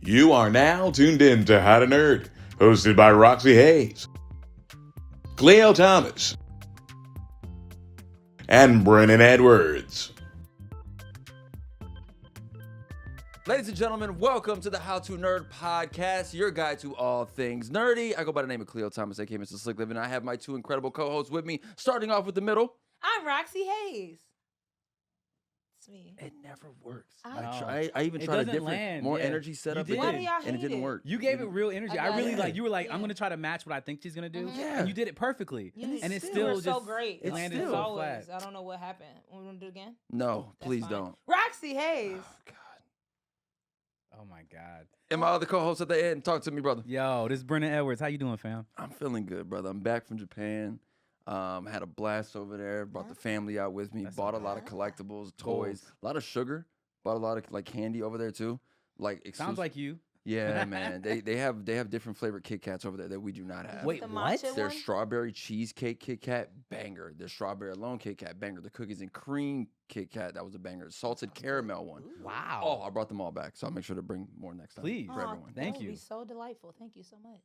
You are now tuned in to How to Nerd, hosted by Roxy Hayes, Cleo Thomas, and Brennan Edwards. Ladies and gentlemen, welcome to the How to Nerd podcast, your guide to all things nerdy. I go by the name of Cleo Thomas, aka Mr. Slick Living. I have my two incredible co-hosts with me, starting off with the middle. I'm Roxy Hayes. It's me. It never works. I I even tried a different, more energy setup, Why do y'all and it didn't hate it? work. You gave it real energy. I really it. you were like, I'm gonna try to match what I think she's gonna do. Yeah. And you did it perfectly. And it's You still were just so great. It landed As so always. flat. I don't know what happened. We want to do it again? No, That's please fine. don't. Roxy Hayes. Oh, God. Oh my God. And my other co-host at the end, talk to me, brother. Yo, this is Brennan Edwards. How you doing, fam? I'm feeling good, brother. I'm back from Japan. Had a blast over there. Brought the family out with me. That's Bought a so lot of collectibles, toys, Goals. a lot of sugar. Bought a lot of like candy over there too. Like Sounds like you. yeah, man. They have different flavored Kit Kats over there that we do not have. Wait, The what? matcha Their one? strawberry cheesecake Kit Kat banger. Their strawberry alone Kit Kat banger. The cookies and cream Kit Kat that was a banger. Salted caramel one. Wow. Oh, I brought them all back, so I'll make sure to bring more next time. Please. for Aw, everyone. Thank that would you. be so delightful. Thank you so much.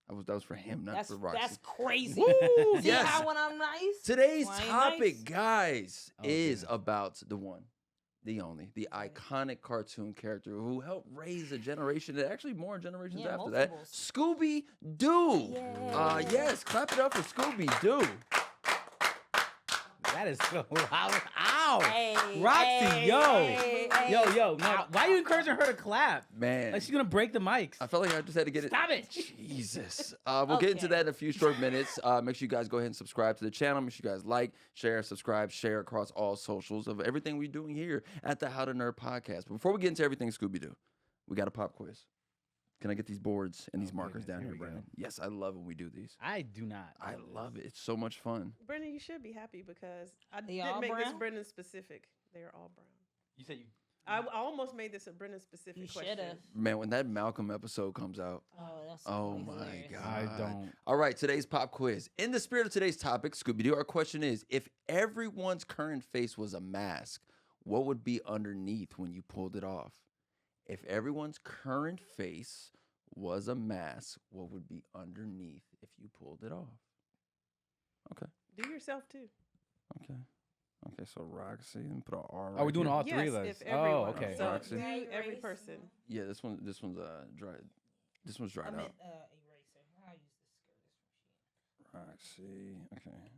That was for him, not That's for Roxy. that's crazy. Woo, See yes. how when I'm nice? Today's Why ain't topic, nice? guys, Oh, is goodness. about the one, the only, the iconic cartoon character who helped raise a generation, and actually more generations Yeah, after that, multiples. Scooby-Doo. Yeah. Yes, clap it up for Scooby-Doo. That is so loud. Ow. Hey, Roxy, hey, yo. hey, hey. Yo. No, Ow, why are you ow, encouraging her to clap? Man, Like she's gonna break the mics. I felt like I just had to get it. Stop it. Jesus. We'll get into Okay. that in a few short minutes. Make sure you guys go ahead and subscribe to the channel. Make sure you guys like, share, subscribe, share across all socials of everything we're doing here at the How to Nerd podcast. But before we get into everything Scooby-Doo, we got a pop quiz. Can I get these boards and these markers goodness, down here here, we go. Brandon? Yes, I love when we do these. I do not. I love it. It's so much fun. Brennan, you should be happy because I They all didn't make this brown? Brennan specific. They're all brown. You said you. I almost made this a Brennan specific You question. should have. Man, when that Malcolm episode comes out, Oh, that's oh hilarious. my God. I don't. All right, today's pop quiz. In the spirit of today's topic, Scooby-Doo, our question is, if everyone's current face was a mask, what would be underneath when you pulled it off? If everyone's current face was a mask, what would be underneath if you pulled it off? Okay, Do yourself too. okay. Okay, so Roxy, and put an R right Are we doing here. all three of Yes, us? if everyone. Oh, okay. So Roxy. do Dry every erase person. and- Yeah, this one's dry. This one's dried I out. meant eraser. I use this Roxy, okay.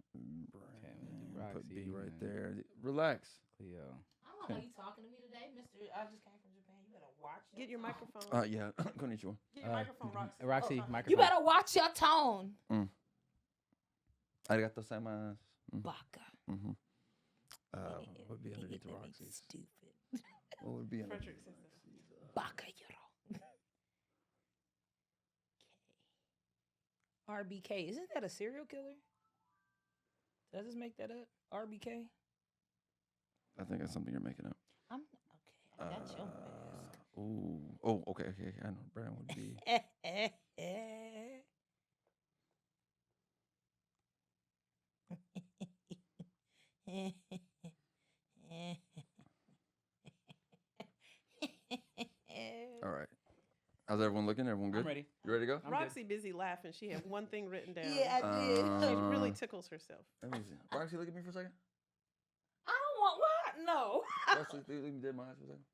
Brandon, put Roxy, B right man. there. Relax. Cleo. I don't know how you talking to me today, Mister. I just came from Japan. You better watch. Get your microphone. Yeah, Konnichiwa. Get your microphone, Roxy. Roxy, Oh, microphone. You better watch your tone, Arigato gozaimasu. Baka. Mm-hmm. What would be underneath Roxy's? Stupid. What would be underneath? Frederick says that. Baka Euro. RBK. Isn't that a serial killer? Does this make that up? RBK? I think that's something you're making up. I'm okay. I got your mask. Ooh. Oh, okay. I know. Brandon would be. All right. How's everyone looking? Everyone good? I'm ready. You ready to go? I'm good. Roxy busy laughing. She had one thing written down. Yeah, I did. She Uh, really tickles herself. Let me see. Roxy, look at me for a second. I don't want what? No. Roxy, look at me dead in my eyes for a second.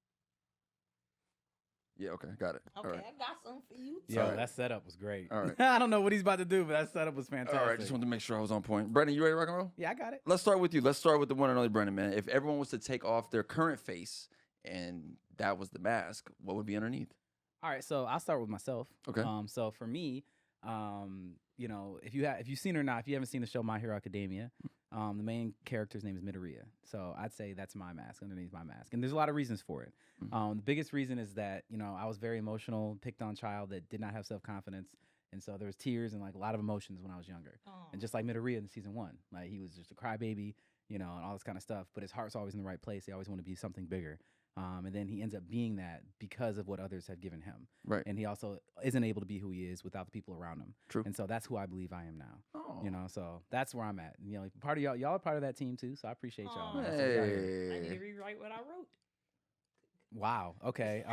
Yeah. Okay. Got it. Okay, All right. I got something for you. Yo, Alright. that setup was great. All right. I don't know what he's about to do, but that setup was fantastic. All right. Just wanted to make sure I was on point. Brandon, you ready to rock and roll? Yeah, I got it. Let's start with you. Let's start with the one and only Brennan, man. If everyone was to take off their current face and that was the mask, what would be underneath? All right, so I'll start with myself. Okay. So for me, you know, if you've seen it or not, if you haven't seen the show My Hero Academia, the main character's name is Midoriya. So I'd say that's my mask, underneath my mask. And there's a lot of reasons for it. Mhm. The biggest reason is that, you know, I was very emotional, picked on child that did not have self-confidence. And so there was tears and like a lot of emotions when I was younger. Oh. And just like Midoriya in season 1, like he was just a crybaby, you know, and all this kind of stuff. But his heart's always in the right place. He always wanted to be something bigger. And then he ends up being that because of what others have given him. Right. And he also isn't able to be who he is without the people around him. True. And so that's who I believe I am now. Oh. You know, so that's where I'm at. You know, part of y'all are part of that team too. So I appreciate y'all. Aw. That's what we got here. I need to Hey. rewrite what I wrote. Wow. Okay.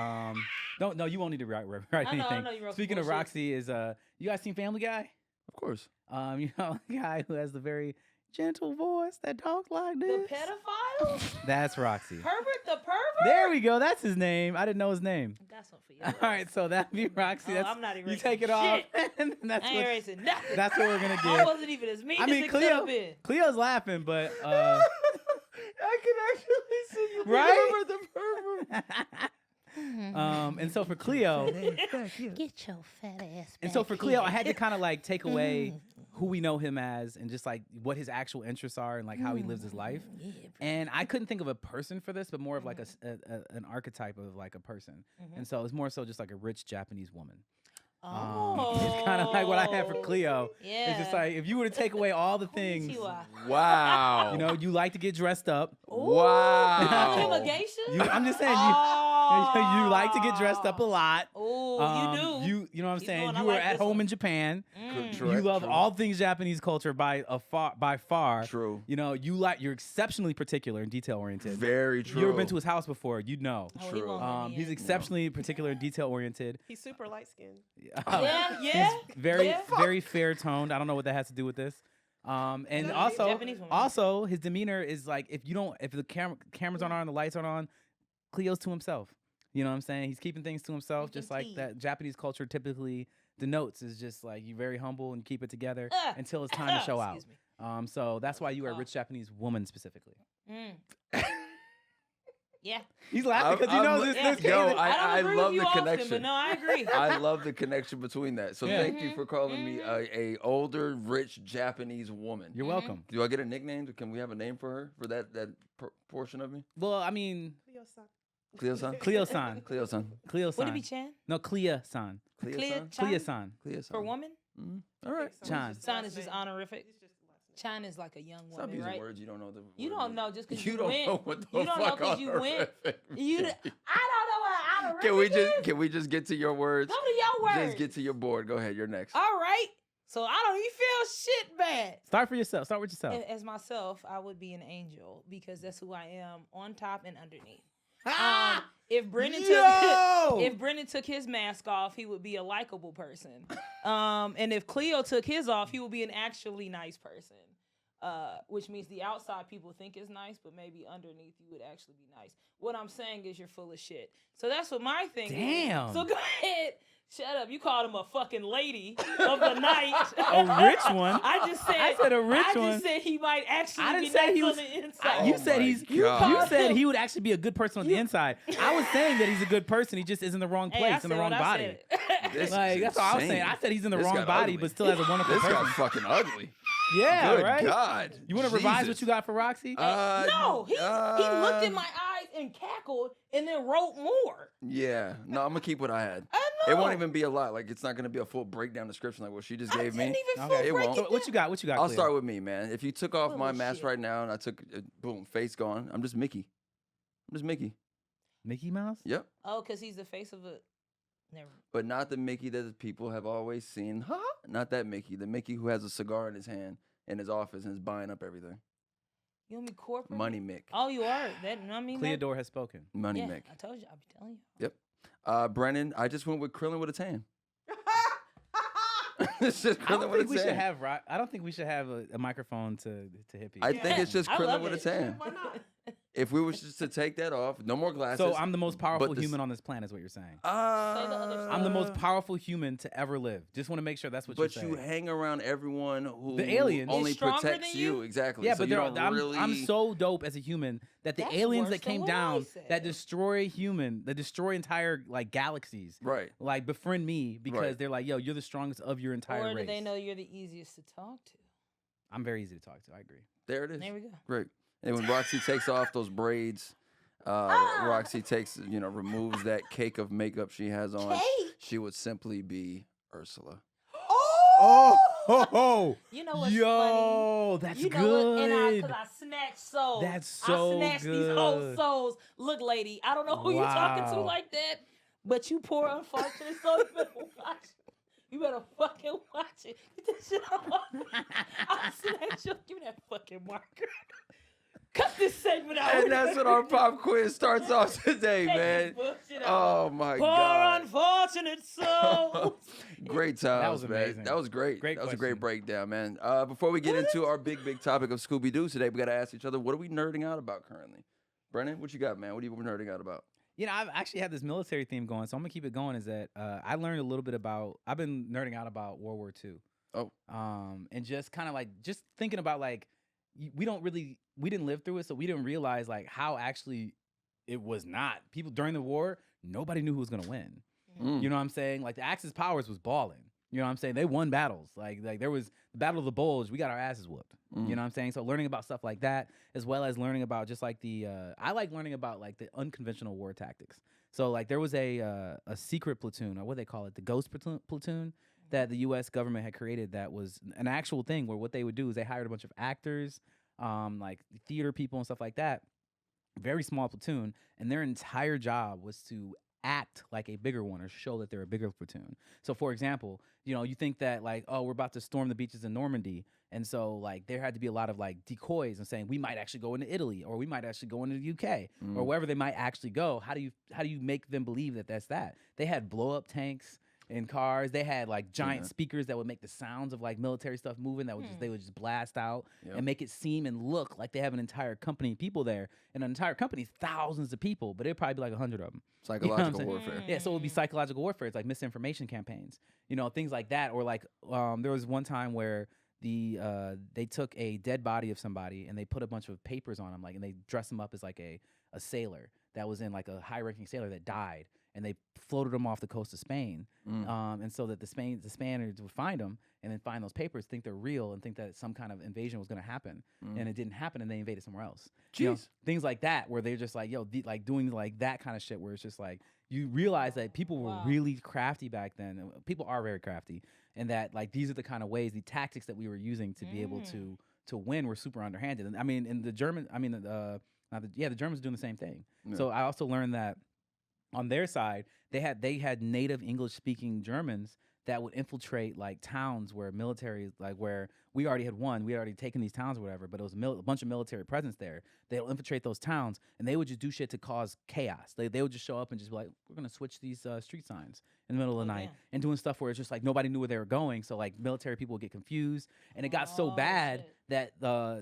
No, you won't need to write I know anything. you wrote some Speaking of bullshit. Roxy, you guys seen Family Guy? Of course. You know, the guy who has the very gentle voice that talks like The this. pedophile? That's Roxy. Pervert the pervert? There we go. That's his name. I didn't know his name. I got something for All you. right, so that'd be Roxy. Oh, That's, I'm not you erasing take it off, shit. and that's I ain't what, erasing nothing. that's what we're gonna I get. wasn't even as mean I mean, as it could have been. Cleo's laughing, but I can actually see you. Right? The pervert. and so for Cleo, Get your fat ass and so for Cleo, I had to kind of like take away who we know him as and just like what his actual interests are and like how he lives his life. And I couldn't think of a person for this, but more of like an archetype of like a person. And so it's more so just like a rich Japanese woman. It's kind of like what I had for Cleo. Yeah. It's just like if you were to take away all the things, Wow. you know, you like to get dressed up. Wow. Him a geisha? I'm just saying you like to get dressed up a lot. Oh, you do. You know what I'm Keep saying? going, I You were like at this home one. in Japan. Correct, You love true. all things Japanese culture by far. True. You know, you're exceptionally particular and detail oriented. Very true. You ever been to his house before? You'd know. Oh, he True. won't let me He's in. exceptionally particular and detail oriented. He's super light skinned. Yeah. Very Yeah. very fair toned. I don't know what that has to do with this. And also Japanese woman. also his demeanor is like if the cameras aren't on, the lights aren't on, Cleo's to himself. You know what I'm saying? He's keeping things to himself, Making just like tea. that Japanese culture typically denotes. Is just like you're very humble and keep it together until it's time to show out. Excuse me. So that's why you are a rich Japanese woman specifically. Yeah. He's laughing because you know Yeah. this. Yo, I don't I agree love with you the often, connection. but no, I agree. I love the connection between that. So Yeah. thank you for calling me a older, rich Japanese woman. You're welcome. Do I get a nickname? Can we have a name for her for that portion of me? Well, I mean, Cleo-san. Cleo-san. Cleo-san. Cleo-san. Would it be Chan? No, Cleo-san. Cleo-san. Chan? Cleo-san. Cleo-san. For woman? All right. Chan. Chan is just honorific. Chan is like a young Stop woman, using right? words you don't know. You don't know just because You you don't went. know what the You don't know fuck 'cause you went. honorific You, means. I don't know what honorific Can we just get to your words? Come to your words. Just get to your board. Go ahead. You're next. All right. So I don't even feel shit bad. Start for yourself. Start with yourself. As myself, I would be an angel because that's who I am on top and underneath. If Brendan took his mask off, he would be a likable person. And if Cleo took his off, he would be an actually nice person. Which means the outside people think is nice, but maybe underneath you would actually be nice. What I'm saying is you're full of shit. So that's what my thing Damn. is. So go ahead. Shut up. You called him a fucking lady of the night. A rich one. I just said I said a rich I one. just said he might actually I be didn't say nice he was. on the inside. You Oh said my he's. God. You said he would actually be a good person on the inside. I was saying that he's a good person. He just is in the wrong Hey, place, I in the said wrong what I body. said. This Like is that's all I was insane. saying. I said he's in the This wrong got body, ugly. but still has a wonderful This person. got fucking ugly. Yeah, Good right. God. You want to revise Jesus. what you got for Roxy? No, he looked in my eyes and cackled and then wrote more. Yeah. No, I'm gonna keep what I had. I It know. won't even be a lot. Like it's not gonna be a full breakdown description like what she just I gave me. didn't even Okay. full It break won't. it So what you down. got? What you got? I'll Cleo? start with me, man. If you took off Full my of mask shit. right now and I took boom, face gone. I'm just Mickey. I'm just Mickey. Mickey Mouse. Yep. Oh, because he's the face of a. Never. But not the Mickey that the people have always seen. Ha! Not that Mickey. The Mickey who has a cigar in his hand in his office and is buying up everything. You want me corporate? Money Mick. Oh, you are. That I mean. that- Cleodor has spoken. Money yeah, Mick. I told you. I'll be telling you. Yep. Brennan, I just went with Krillin with a tan. It's just I Krillin don't with think a we tan. should have. I don't think we should have a microphone to hit people. I think it's just I Krillin love with a it. tan. Why not? If we was just to take that off, no more glasses. So I'm the most powerful this- human on this planet, is what you're saying. other I'm the most powerful human to ever live. Just want to make sure that's what But you're you saying. hang around everyone who The aliens. only Is stronger protects than you. you? Exactly. Yeah, so but you there don't are, really. I'm so dope as a human that the That's aliens worse that came than what I down said. that destroy entire like galaxies, Right. like befriend me because Right. they're like, yo, you're the strongest of your entire Or do race. they know you're the easiest to talk to? I'm very easy to talk to. I agree. There it is. There we go. Great. And when Roxy takes off those braids, Roxy takes, removes that cake of makeup she has on. Cake? She would simply be Ursula. Oh, You know what's funny? yo, that's You know good. what? And because I snatched souls. That's so I snatched these whole good. souls. Look, lady, I don't know who you talking to Wow. like that, but you poor unfortunate soul. You better watch it. You better fucking watch it. Get that shit on. I'll snatch you. Give me that fucking marker. Cut this segment out. And that's what our pop quiz starts off today, Take man. this bullshit out. Oh my Poor God. unfortunate soul. Great times, was man. amazing. That was great. Great That was a great question. breakdown, man. Before we get into our big topic of Scooby-Doo today, we got to ask each other, what are we nerding out about currently? Brennan, what you got, man? What are you nerding out about? You know, I've actually had this military theme going, so I'm gonna keep it going. Is that I learned a little bit about. I've been nerding out about World War II. Oh. And just kind of like just thinking about like we didn't live through it, so we didn't realize like how actually it was not. People during the war, nobody knew who was gonna win. Mm. You know what I'm saying? Like the Axis powers was balling. You know what I'm saying? They won battles. Like there was the Battle of the Bulge. We got our asses whooped. Mm. You know what I'm saying? So learning about stuff like that, as well as learning about just like the I like learning about like the unconventional war tactics. So like there was a secret platoon, or what they call it, the ghost platoon that the U.S. government had created that was an actual thing where what they would do is they hired a bunch of actors, like theater people and stuff like that. Very small platoon, and their entire job was to act like a bigger one or show that they're a bigger platoon. So for example, you know, you think that like, oh, we're about to storm the beaches in Normandy. And so like there had to be a lot of like decoys and saying we might actually go into Italy or we might actually go into the UK or wherever they might actually go. How do you make them believe that that's that? They had blow up tanks in cars. They had like giant speakers that would make the sounds of like military stuff moving that would they would just blast out and make it seem and look like they have an entire company of people there. And an entire company, thousands of people, but it'd probably be like 100 of them. Psychological saying? warfare. Yeah, so it would be psychological warfare. It's like misinformation campaigns, you know, things like that. Or like there was one time where they took a dead body of somebody and they put a bunch of papers on him, like, and they dressed him up as like a sailor that was in like a high-ranking sailor that died, and they floated him off the coast of Spain, and so that the Spaniards would find him and then find those papers, think they're real, and think that some kind of invasion was going to happen, and it didn't happen, and they invaded somewhere else. You know, things like that, where they're just like, yo, like doing like that kind of shit, where it's just like you realize that people were really crafty back then. And people are very crafty, and that like these are the kind of ways, the tactics that we were using to be able to win were super underhanded. And I mean, in the German, the Germans are doing the same thing. Yeah. So I also learned that on their side, they had native English speaking Germans that would infiltrate like towns where military, like where we already had won, we had already taken these towns or whatever, but it was a bunch of military presence there. They'll infiltrate those towns, and they would just do shit to cause chaos. They would just show up and just be like, we're gonna switch these street signs in the middle of the night, and doing stuff where it's just like nobody knew where they were going. So like military people would get confused, and it got so bad that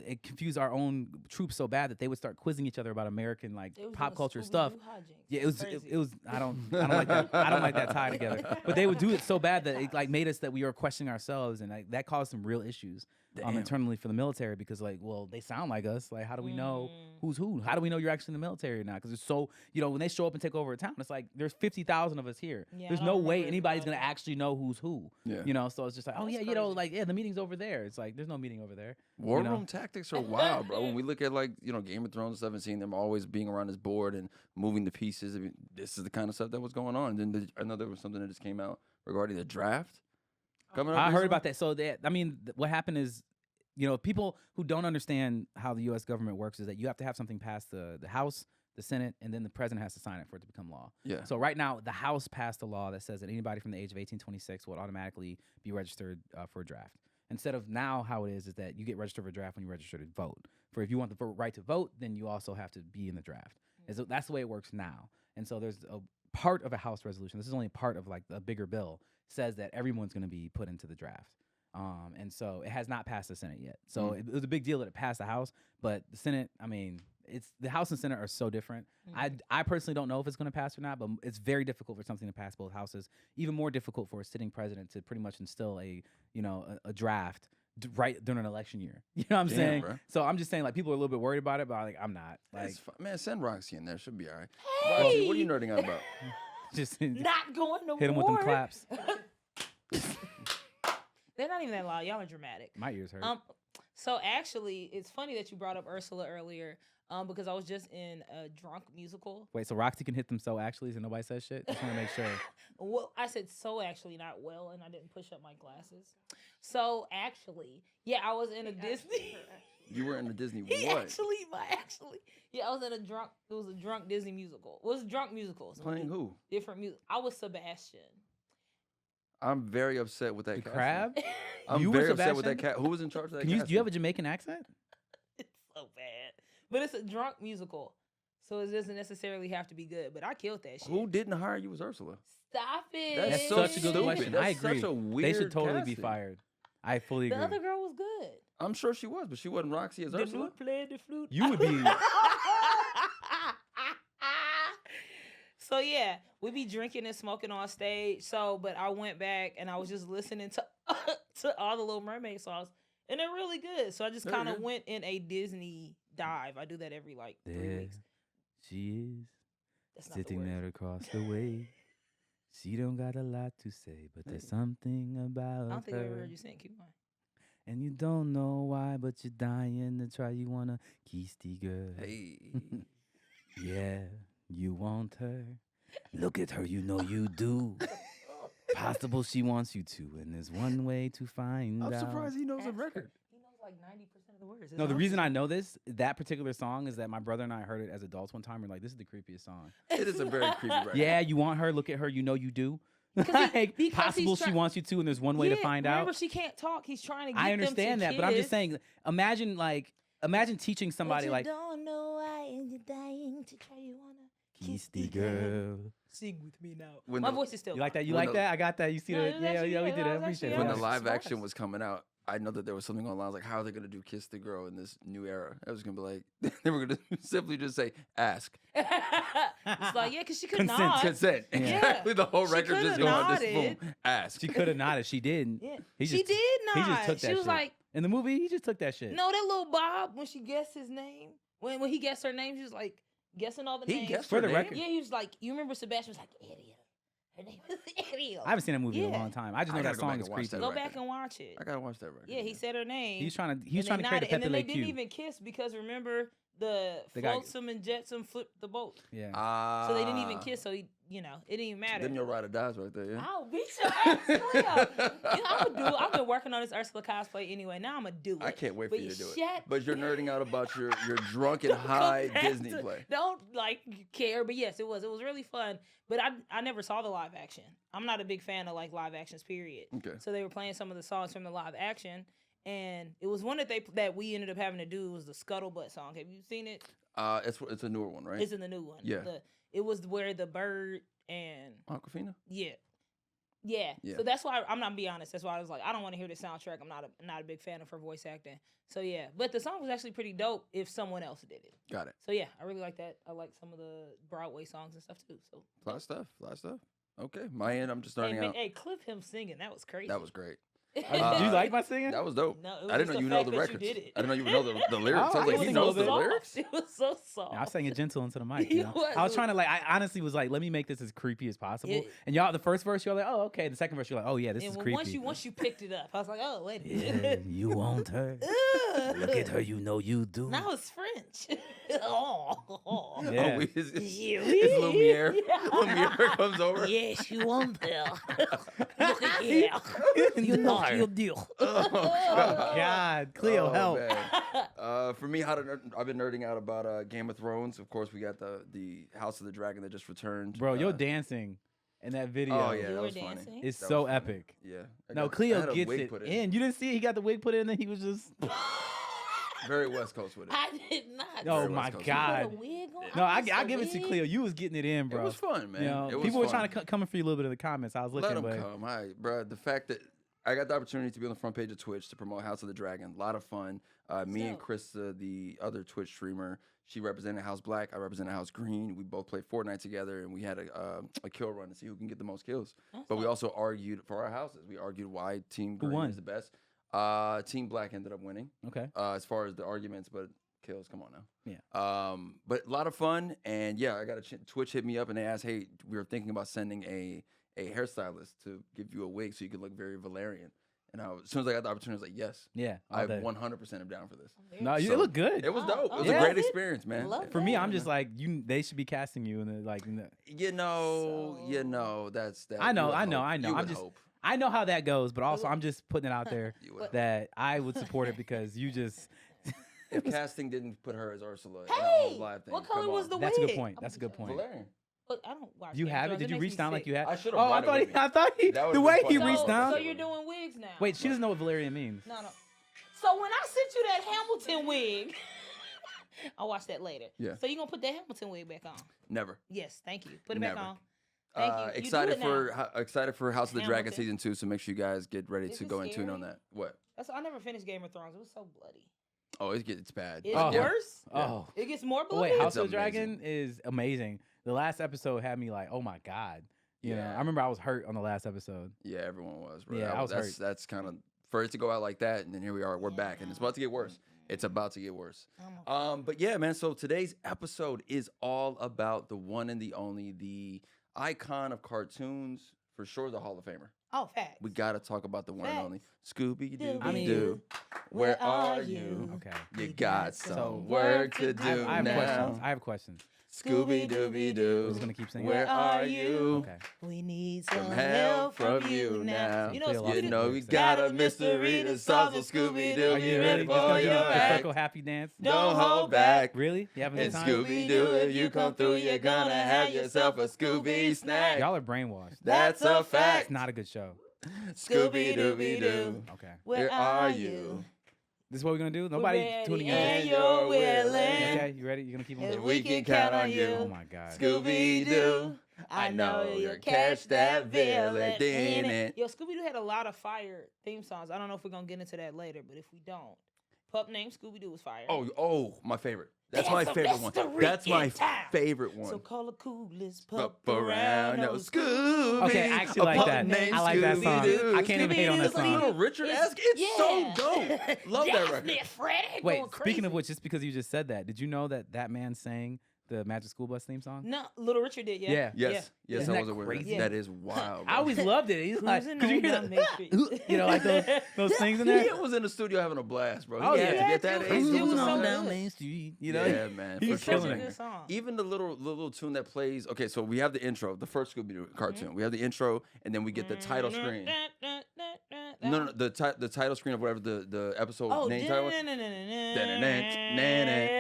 it confused our own troops so bad that they would start quizzing each other about American like pop culture stuff. Yeah, it was. I don't like that. I don't like that tie together. But they would do it so bad that it like made us that we were questioning ourselves, and like, that caused some real issues internally for the military, because like, well, they sound like us. Like, how do we know who's who? How do we know you're actually in the military or not? Because it's so, you know, when they show up and take over a town, it's like there's 50,000 of us here. Yeah, there's no way anybody's gonna actually know who's who. Yeah. You know, so it's just like, That's you crazy. know, like, yeah, the meeting's over there. It's like there's no meeting over there. War room tactics are wild, bro. When we look at like, you know, Game of Thrones stuff and seeing them always being around this board and moving the pieces, I mean, this is the kind of stuff that was going on. And then I know there was something that just came out regarding the draft coming up. I heard about that. So what happened is, you know, people who don't understand how the U.S. government works is that you have to have something pass the House, the Senate, and then the president has to sign it for it to become law. Yeah. So right now, the House passed a law that says that anybody from the age of 18-26 will automatically be registered for a draft. Instead of now, how it is that you get registered for a draft when you register to vote. For if you want the right to vote, then you also have to be in the draft. And so that's the way it works now. And so there's a part of a House resolution. This is only a part of like a bigger bill. Says that everyone's going to be put into the draft. And so it has not passed the Senate yet. So it was a big deal that it passed the House, but the Senate, I mean, the House and Senate are so different. I personally don't know if it's going to pass or not, but it's very difficult for something to pass both houses. Even more difficult for a sitting president to pretty much instill a draft right during an election year. You know what I'm saying? Bro. So I'm just saying, like, people are a little bit worried about it, but like, I'm not. Like, man, send Roxy in there. She'll be all right. Hey! Roxy, what are you nerding out about? Just not going to war. Hit him with them claps. They're not even that loud. Y'all are dramatic. My ears hurt. So actually, it's funny that you brought up Ursula earlier, because I was just in a drunk musical. Wait, so Roxy can hit them so actually, and nobody says shit? Just want to make sure. Well, I said so actually, not well, and I didn't push up my glasses. So actually, yeah, I was in a Disney. You were in a Disney what? Actually, yeah, I was in a drunk. It was a drunk Disney musical. It was a drunk musical. So playing who? Different music. I was Sebastian. I'm very upset with that. The crab? I'm very upset with that cat. Who was in charge of that? Do you have a Jamaican accent? It's so bad. But it's a drunk musical, so it doesn't necessarily have to be good. But I killed that shit. Who didn't hire you as Ursula? Stop it. That's That's so such a good stupid. question. That's I agree. such a They weird should totally be casting. fired. I fully The agree. other girl was good. I'm sure she was, but she wasn't Roxy as The Ursula. flute played the flute. You would be. So yeah, we be drinking and smoking on stage. So, but I went back and I was just listening to to all the Little Mermaid songs, and they're really good. So I just They're kind of good. went in a Disney dive. I do that every like 3 There weeks. she is, That's not the sitting word. there across the way. She don't got a lot to say, but there's something I about don't think I ever her. heard you sing. Keep going. And you don't know why, but you're dying to try. You wanna kiss the girl. Hey. Yeah, you want her. Look at her, you know you do. Possible she wants you to, and there's one way to find I'm out. surprised he knows the Ask her. record. He knows like 90% of the words. No, the reason I know that particular song is that my brother and I heard it as adults one time. We're like, this is the creepiest song. It is a very creepy record. Yeah, you want her. Look at her. You know you do. Because Like, he's possible she try- wants you to, and there's one way to find remember out. she can't talk. He's trying to get I them to understand that, but I'm just kiss. saying. Imagine teaching somebody But you like don't know why and you're dying to try. You wanna kiss the girl. Sing with me now. When My the- voice is still. You like that? You When like the- that? I got that. You see No, that? it was Yeah, actually yeah, we good. did That it. I was appreciate actually- when it. the Yeah. live Smart. action was coming out, I know that there was something online like, how are they gonna do Kiss the Girl in this new era? I was gonna be like, they were gonna simply just say ask. It's like yeah, because she could Consent, not. Consent. Yeah. Exactly. The whole She record just coulda going on this nodded. boom. Ask. She could have nodded. She didn't. Yeah. He She just- did not. He just took that She was shit. like, In the movie, he just took that shit. no, that little Bob when she guessed his name. When he guessed her name, she was like guessing all the He names. guessed For her the name? record. Yeah, he was like, you remember Sebastian was like idiot. Her name was idiot. I haven't seen that movie in a Yeah. long time. I just I know gotta that go back song is and watch creepy. that. Go record. back and watch it. I gotta watch that record. Yeah, he said her name. He was trying to and they create a nodded, and Pepe then they Le didn't Pew. even kiss because remember the The guy- flotsam and jetsam flipped the boat, Yeah. so they didn't even kiss. So he, it didn't even matter. Then your rider dies right there, yeah? I'll beat your ass, Cleo. I've been working on this Ursula cosplay anyway. Now I'm gonna do it. I can't wait for But you to do it. shut- But you're nerding out about your drunken Don't high go back Disney to- play. Don't care, but yes, it was really fun. But I never saw the live action. I'm not a big fan of like live actions, period. Okay. So they were playing some of the songs from the live action, and it was one that we ended up having to do. It was the Scuttlebutt song. Have you seen it? It's a newer one, right? It's in the new one. Yeah. It was where the bird and Aquafina? yeah. Yeah. So that's why I'm not be honest. That's why I was like, I don't want to hear the soundtrack. I'm not a big fan of her voice acting. So yeah, but the song was actually pretty dope if someone else did it. Got it. So yeah, I really like that. I like some of the Broadway songs and stuff too. So A lot of stuff. Okay. My end, I'm just hey, starting man, out. hey, clip him singing. That was crazy. That was great. Do you like my singing? That was dope. No, it was I didn't just know the you know fact the that you records. did it. I didn't know you would know the lyrics. Oh, I was like, I he can knows sing the a little bit. lyrics? It was so soft. I was saying it gentle into the mic. It You know? was. I was trying to I honestly was like, let me make this as creepy as possible. Yeah. And y'all, the first verse, you're like, oh, okay. The second verse, you're like, oh yeah, this and is when creepy. once you picked it up, I was like, oh wait. a Yeah, minute. you want her. Look at her, you know you do. Now it's French. oh. Yeah. Oh, his Yeah. Lumiere. Yeah. Lumiere comes over. Yes, you want her. Look at here. You know you do. Oh, God, Cleo, Oh, help. man. For me, I've been nerding out about Game of Thrones. Of course, we got the House of the Dragon that just returned. Bro, you're dancing in that video. Oh yeah, You that were was funny. dancing? It's That so was funny. epic. Yeah. I No, had Cleo a gets wig it put in. You didn't see it? He got the wig put in, and then he was just. Very West Coast with it. I did not. Oh Very my West Coast. You put a God. wig on? No, I missed a give it to wig? Cleo. You was getting it in, bro. It was fun, man. You know, It was people were fun. trying to coming for you a little bit in the comments. I was looking, Let them but come. All right, bro. The fact that I got the opportunity to be on the front page of Twitch to promote House of the Dragon, a lot of fun. Me and dope. Krista, the other Twitch streamer, she represented House Black. I represented House Green. We both played Fortnite together, and we had a kill run to see who can get the most kills. That's But we dope. also argued for our houses. We argued why Team Who Green won? is the best. Team Black ended up winning okay. as far as the arguments, but kills, come on now. Yeah. But a lot of fun, and yeah, I got a Twitch hit me up and they asked, hey, we were thinking about sending a hairstylist to give you a wig so you could look very Valerian. And as soon as I got the opportunity, I was like, yes, Yeah. I all day. 100% am down for this. No, you So, look good. It was Oh, dope. oh, It was yeah. a great Was it? experience, man. Love For me, I'm that. just like you. They should be casting you, and like You know, that's that. I know, you would I know, hope. I know. You I'm would just- hope. I know how that goes, but also I'm just putting it out there You would hope. that I would support it because you just. If casting didn't put her as Ursula in the Hey, whole live thing, what come color was on. the That's a good wig? point. That's a good point. Valerian. Look, I don't watch. You Game of have it? Thrones. Did you makes reach me down like sick. you had? I should've Oh, brought it with me. I thought he. That would've The been way fun. he So- reached down. So you're doing wigs now? Wait, she doesn't know what Valerian means. No. So when I sent you that Hamilton wig, I'll watch that later. Yeah. So you gonna put that Hamilton wig back on? Never. Yes, thank you. Put it back Never. on. Thank you. You Excited do it now. excited for House of the Dragon Hamilton. season 2. So make sure you guys get ready Is to it go in tune on scary? that. What? I never finished Game of Thrones. It was so bloody. Oh, it's bad. It's Oh. worse. Yeah. Oh. It gets more Oh, bloody. wait, House It's of the amazing. Dragon is amazing. The last episode had me like, oh my God. You know, Yeah. I remember I was hurt on the last episode. Yeah, everyone was. Bro. Yeah, I was hurt. That's kind of for it to go out like that, and then here we are. We're back, and it's about to get worse. It's about to get worse. But yeah, man. So today's episode is all about the one and the only, the icon of cartoons, for sure, the Hall of Famer. Oh, facts. We gotta talk about the one and only Scooby-Doo. I mean, Doo. Where are you? Okay. You got some So- work to do I have now. questions. I have questions. Scooby-Dooby-Doo. I'm just gonna keep singing. Where are you? Okay. We need Some some help from you now. You know, Play a lot You of know we lyrics. got a mystery to solve, so Scooby-Doo, Are be you ready ready? for Just gonna do your the back. circle happy dance? Don't hold back. Really? You having a And good time? Scooby-Doo, if you come through, you're gonna have yourself a Scooby snack. Y'all are brainwashed. That's a fact. It's not a good show. Scooby-Dooby-Doo. Okay. Where are you? This is what we're gonna do? Nobody ready tuning in. and in. you're You're willing. willing. Okay, you ready? You gonna keep on? And we can count on you. Oh my God. Scooby-Doo. I know you'll catch that villain in it. Yo, Scooby-Doo had a lot of fire theme songs. I don't know if we're going to get into that later, but if we don't. Pup named Scooby-Doo was fire. Oh, my favorite. That's There's my a favorite one. mystery That's my in town. favorite one. So call the coolest Pup pup around, around. no Scooby. Okay, I actually A like pup that. named I like that song. Scooby-Doo. I can't even hate on that It's like song. Little Richard-esque. It's so dope. Love that Daphne, record. Freddy, Wait, going speaking of crazy. which, just because you just said that, did you know that that man sang the Magic School Bus theme song? No, Little Richard did, yeah. Yeah. Yes, Yeah. yes, Isn't I that was aware. crazy? That is wild. I always loved it. He's like, Cruising could you on hear down that? Main Street. You know, like those things in He there. was in the studio having a blast, bro. Oh, He had yeah. to get that It age. was doing so something. good. Main Street. You know, Yeah, man. he's for Such a killing sure. it. good song. Even the little tune that plays. Okay, so we have the intro, the first Scooby-Doo cartoon. We have the intro, and then we get the title screen. No, the title screen of whatever the episode Oh, name title was. I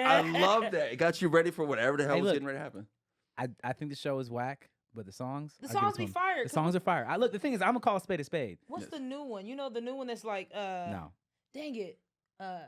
I love that. It got you ready for whatever the hell Hey, was look. getting ready to happen. I think the show is whack, but the songs. The I give it songs to be 'em. fire. The songs are fire. I look. The thing is, I'm gonna call a spade a spade. What's Yes. the new one? You know the new one that's like No. dang it. I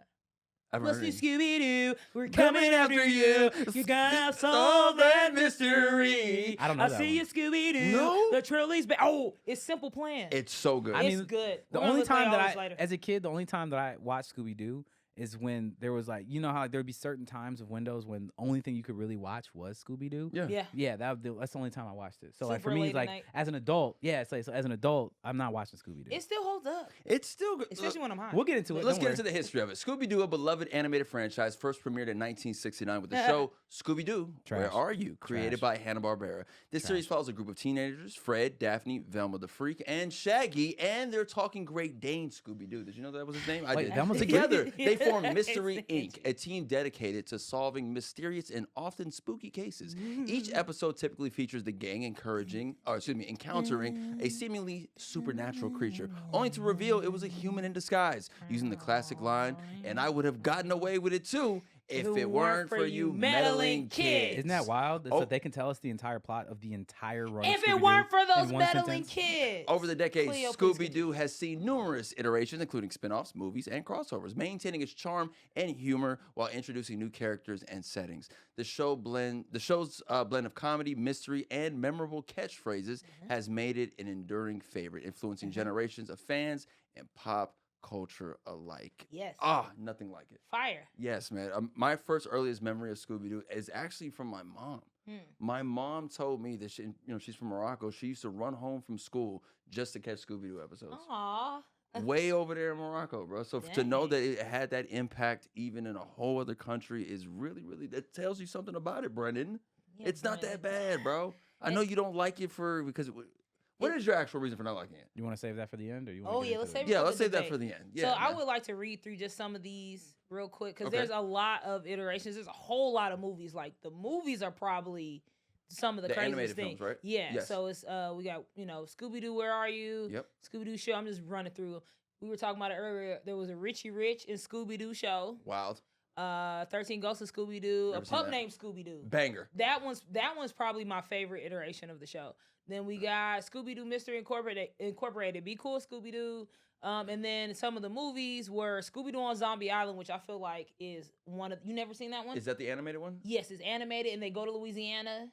haven't Let's heard do any. Scooby-Doo. We're coming after you. You're gonna solve that mystery. I don't know I that see one. you, Scooby-Doo. No? The trolley's back. Oh, it's Simple Plan. It's so good. I It's mean, good. The We're gonna only play time all that this later. as a kid, the only time that I watched Scooby Doo is when there was like, you know how like, there would be certain times of windows when the only thing you could really watch was Scooby Doo. yeah. Yeah. Yeah, that's the only time I watched it. So like for Super me, late it's at like night. as an adult, yeah, it's like so as an adult, I'm not watching Scooby Doo. It still holds up, It's still good. especially when I'm high. We'll get into it. Let's don't get worry. into the history of it. Scooby-Doo, a beloved animated franchise, first premiered in 1969 with the show Scooby-Doo, Where Trash. Are You?, created by Hanna-Barbera. This series follows a group of teenagers, Fred, Daphne, Velma the Freak, and Shaggy, and they're talking Great Dane Scooby-Doo. Did you know that was his name? I Wait, did. Velma's a Together, Freak? they form Yeah. Mystery Inc., a team dedicated to solving mysterious and often spooky cases. Each episode typically features the gang encountering a seemingly supernatural creature, only to reveal it was a human in disguise, using the classic line, "And I would have gotten away with it too if it weren't for you meddling kids." Isn't that wild? Oh. So they can tell us the entire plot of the entire run. If of it Scooby-Doo weren't for those in one meddling sentence? kids. Over the decades, Cleo, please Scooby-Doo has seen numerous iterations, including spin-offs, movies, and crossovers, maintaining its charm and humor while introducing new characters and settings. The show's blend of comedy, mystery, and memorable catchphrases has made it an enduring favorite, influencing generations of fans and pop culture alike. Yes. Nothing like it. Fire. Yes, man. My first earliest memory of Scooby-Doo is actually from my mom. My mom told me that she's from Morocco. She used to run home from school just to catch Scooby-Doo episodes. Aw. Way over there in Morocco, bro. So to know Dang. that it had that impact even in a whole other country is really, really, that tells you something about it, Brendan. Yeah, It's not Brendan. that bad, bro. I know you don't like it what is your actual reason for not liking it? You want to save that for the end, or you want? Oh, yeah, let's save it. Yeah, for let's the save that debate. for the end. So Yeah, I man. would like to read through just some of these real quick because Okay. there's a lot of iterations. There's a whole lot of movies. Like the movies are probably some of the The craziest animated things. films, right? Yeah. Yes. So it's we got Scooby-Doo, Where Are You? Yep. Scooby-Doo show. I'm just running through. We were talking about it earlier. There was a Richie Rich and Scooby-Doo show. Wild. 13 Ghosts of Scooby-Doo. Never A seen pup that. named Scooby-Doo. Banger. That one's probably my favorite iteration of the show. Then we got Scooby-Doo Mystery Incorporated. Be Cool Scooby-Doo. And then some of the movies were Scooby-Doo on Zombie Island, which I feel like is one of... You never seen that one? Is that the animated one? Yes, it's animated, and they go to Louisiana.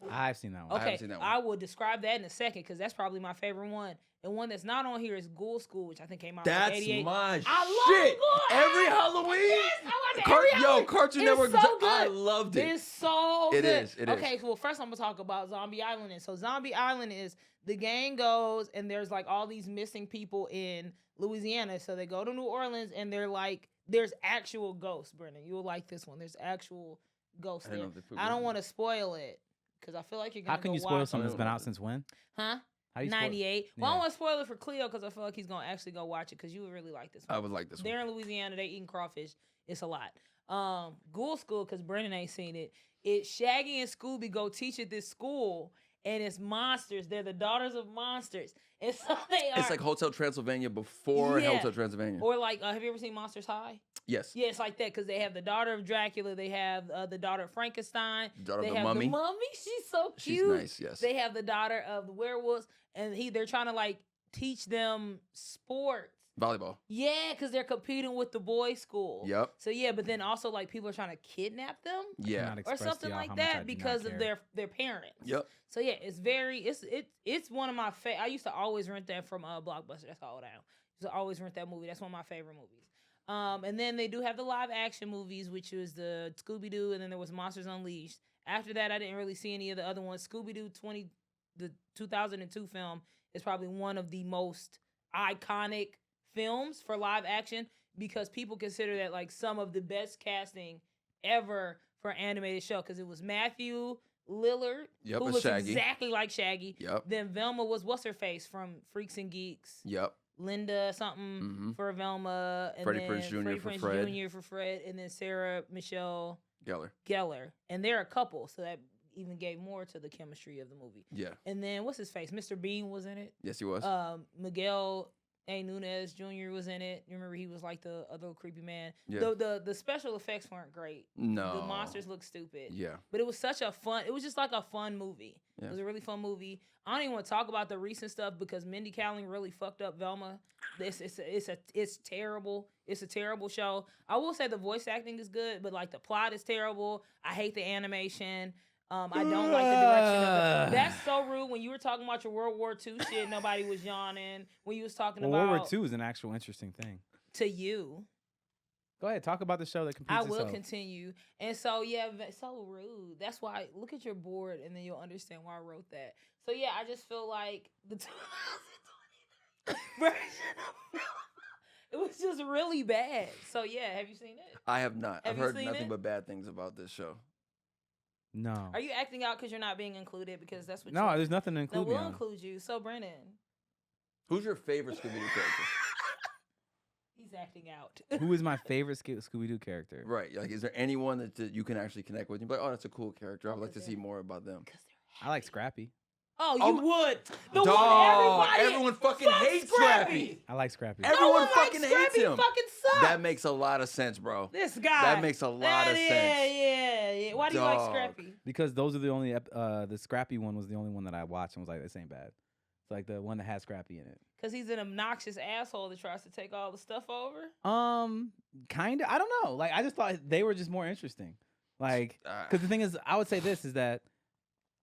I've seen that one. Okay, haven't seen that one. I will describe that in a second because that's probably my favorite one. And one that's not on here is Ghoul School, which I think came out in That's 88. my I shit. love Ghoul. Every Halloween. Yes, I watch it every Halloween. Cartoon It's Network. so good. I loved it. It's so It good. is, it is. Okay, well, first I'm gonna talk about Zombie Island. And so Zombie Island is the gang goes and there's like all these missing people in Louisiana. So they go to New Orleans and they're like, there's actual ghosts, Brennan. You'll like this one. There's actual ghosts there. I don't want to spoil it because I feel like you're gonna. How can go you spoil watch something it. that's been out since when? Huh? How you spoil- 98. Well, I Yeah. don't want to spoil it for Cleo because I feel like he's gonna actually go watch it because you would really like this one. I would like this one. They're in Louisiana. They eating crawfish. It's a lot. Ghoul School, because Brennan ain't seen it. It's Shaggy and Scooby go teach at this school, and it's monsters. They're the daughters of monsters, and so they are. It's like Hotel Transylvania before Yeah. Hotel Transylvania. Or like, have you ever seen Monsters High? Yes. Yeah, it's like that because they have the daughter of Dracula. They have the daughter of Frankenstein. Daughter they of the have Mummy. the mummy. She's so She's cute. nice, yes. They have the daughter of the werewolves, and they're trying to like teach them sports. Volleyball. Yeah, because they're competing with the boys' school. Yep. So yeah, but then also like people are trying to kidnap them Yeah. Cannot or express to something y'all like how much I that do because not of care. their parents. Yep. So yeah, it's one of my I used to always rent that from Blockbuster. That's all I used to always rent that movie. That's one of my favorite movies. And then they do have the live action movies, which was the Scooby-Doo, and then there was Monsters Unleashed. After that, I didn't really see any of the other ones. Scooby-Doo the 2002 film is probably one of the most iconic films for live action because people consider that like some of the best casting ever for an animated show because it was Matthew Lillard, Yep, who as looks Shaggy. exactly like Shaggy. Yep. Then Velma was what's her face from Freaks and Geeks. Yep. Linda something for Velma, and Freddie then Prinze Jr. Freddie for Prinze Fred. Jr. for Fred, and then Sarah Michelle Gellar. and they're a couple, so that even gave more to the chemistry of the movie. Yeah. And then what's his face? Mr. Bean was in it. Yes, he was. Miguel A. Nunez Jr. was in it. You remember he was like the other creepy man. Yeah. The special effects weren't great. No. The monsters looked stupid. Yeah. But it was it was just like a fun movie. Yeah. It was a really fun movie. I don't even want to talk about the recent stuff because Mindy Kaling really fucked up Velma. It's terrible. It's a terrible show. I will say the voice acting is good, but like the plot is terrible. I hate the animation. I don't like the direction of it. That's so rude. When you were talking about your World War II shit, nobody was yawning. When you was talking about World War II is an actual interesting thing. to you. Go ahead, talk about the show that competes. I will itself. continue. And so, yeah, so rude. That's why, look at your board and then you'll understand why I wrote that. So, yeah, I just feel like the 2020 version of it was just really bad. So, yeah, have you seen it? I have not. Have I've you heard seen nothing it? but bad things about this show. No. Are you acting out because you're not being included? Because that's what No, you're... there's nothing to No, include me we'll on. include you. So, Brennan, Who's your favorite Scooby-Doo character? he's acting out. Who is my favorite Scooby-Doo character? Right. Like, is there anyone that you can actually connect with? You're like, oh, that's a cool character. I would like to see more about them. I like Scrappy. Oh, you Oh, would. The Dog, one everyone fucking fucks hates Scrappy. I like Scrappy. No Everyone one fucking likes hates Scrappy. him. Fucking sucks. That makes a lot of sense, bro. This guy. That makes a lot of sense. Yeah. Why do you like Dog. Scrappy? Because those are the only the Scrappy one was the only one that I watched and was like, this ain't bad. It's like the one that has Scrappy in it. Because he's an obnoxious asshole that tries to take all the stuff over. Kinda. I don't know. Like I just thought they were just more interesting. Like, because the thing is, I would say this is that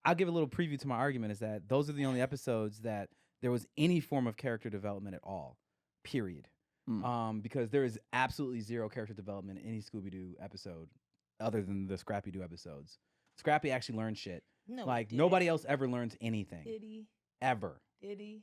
I'll give a little preview to my argument is that those are the only episodes that there was any form of character development at all. Period. Because there is absolutely zero character development in any Scooby-Doo episode other than the Scrappy-Doo episodes. Scrappy actually learned shit. No, Like he nobody else ever learns anything. did he? Ever. Did he?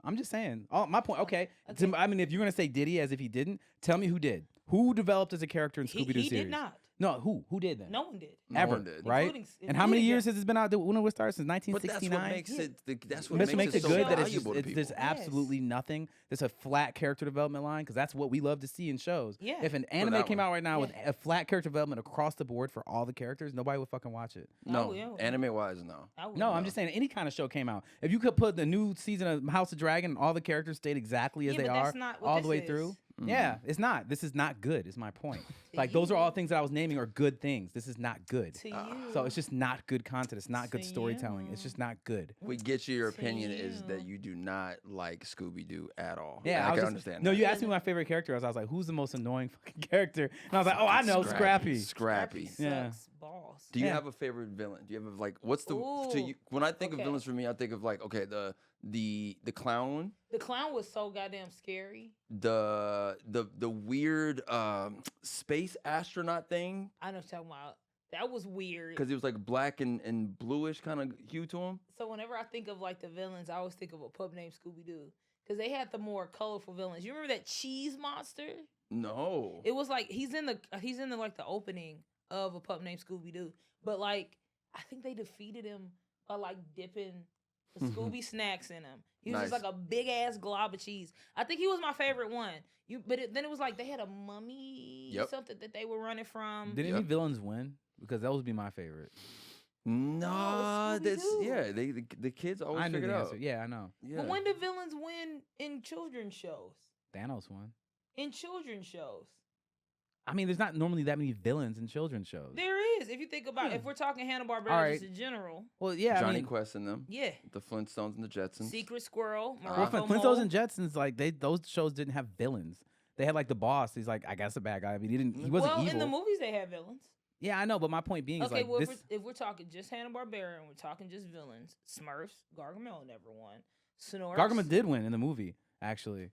I'm just saying. Oh, my point. Okay. Okay. I mean, if you're gonna say did he as if he didn't, tell me who did. Who developed as a character in Scooby-Doo He series? did not. No, who did then? No one did. No Ever, one did. right? Including- And how many including years him. has it been out? When did it start? Since But that's 1969. what makes it. That's what That's what makes makes it it so good that it's valuable to people. there's absolutely nothing. There's a flat character development line because that's what we love to see in shows. Yeah. If an anime that came one. out right now with Yeah. a flat character development across the board for all the characters, nobody would fucking watch it. No, will. anime wise, no. I would. No, I'm just saying any kind of show came out. If you could put the new season of House of Dragon and all the characters stayed exactly as Yeah, they but are that's not what all this the way is. through. Yeah, it's not. This is not good, is my point. Like, those are all things that I was naming are good things. This is not good. To you. So it's just not good content. It's not good To storytelling. It's you. just not good. We get you. Your To opinion is that you. you do not like Scooby-Doo at all. Yeah, I was can just- understand No, that. you asked me what my favorite character was. I was like, who's the most annoying fucking character? And I was like, oh, I know, Scrappy. Scrappy. Yeah. Sucks balls. Do you Yeah. have a favorite villain? Do you have like what's the Ooh, to you, when I think of okay. villains for me, I think of like okay the clown one, The clown was so goddamn scary. the weird space astronaut thing I know what you're talking about. That was weird. because it was like black and bluish kind of hue to him. So whenever I think of like the villains, I always think of a pup named Scooby-Doo. Because they had the more colorful villains. You remember that cheese monster? No, It was like he's in the like the opening of a pup named Scooby-Doo. But like I think they defeated him by like dipping the Scooby snacks in him. He was just Nice. like a big ass glob of cheese. I think he was my favorite one. Then it was like they had a mummy Yep. something that they were running from. Did any villains win? Because those would be my favorite. no, that's Scooby-Doo. yeah. The kids always I knew figure the it answer. out. Yeah, I know. Yeah. But when do villains win in children's shows? Thanos won. In children's shows. I mean, there's not normally that many villains in children's shows. There is. If you think about if we're talking Hanna-Barbera All just right. in general. Well, yeah, Johnny I mean, Quest in them, Yeah. the Flintstones and the Jetsons. Secret Squirrel, Well, Morocco Flintstones Mole. and Jetsons, like those shows didn't have villains. They had like the boss. He's like, I guess a bad guy. I mean, he wasn't well, evil. in the movies they have villains. Yeah, I know, but my point being is Okay, like well, this. if we're talking just Hanna-Barbera and we're talking just villains, Smurfs, Gargamel never won. Snorks. Gargamel did win in the movie. Actually,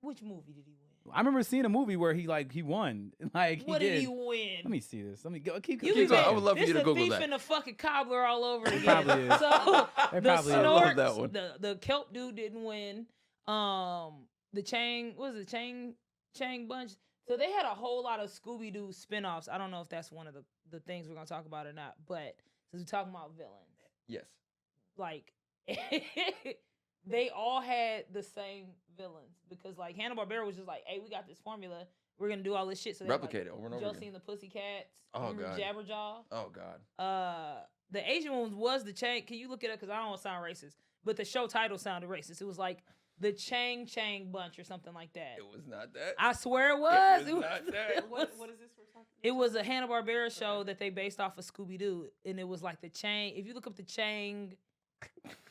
Which movie did he win? I remember seeing a movie where he won. Like What he did did. he win? Let me see this. Let me go. Keep You keep be going. I mad. would love for This you to the Google thief that. and the fucking cobbler all over again. probably is. So It the probably is. I love Snorks, that one. the kelp dude didn't win. The Chang, what was it, Chang Bunch? So they had a whole lot of Scooby-Doo spinoffs. I don't know if that's one of the things we're gonna talk about or not. But since we're talking about villains, Yes. like they all had the same villains because like Hanna-Barbera was just like, hey, we got this formula. We're gonna do all this shit. So they had, Replicate it over and over Josie again. and the Pussycats. Oh, remember God. Jabberjaw. Oh God. The Asian one was the Chang. Can you look it up? Because I don't want to sound racist, but the show title sounded racist. It was like the Chang Bunch or something like that. It was not that. I swear it was. was not that. was- What is this we're talking? It was a Hanna-Barbera show that they based off of Scooby-Doo, and it was like the Chang. If you look up the Chang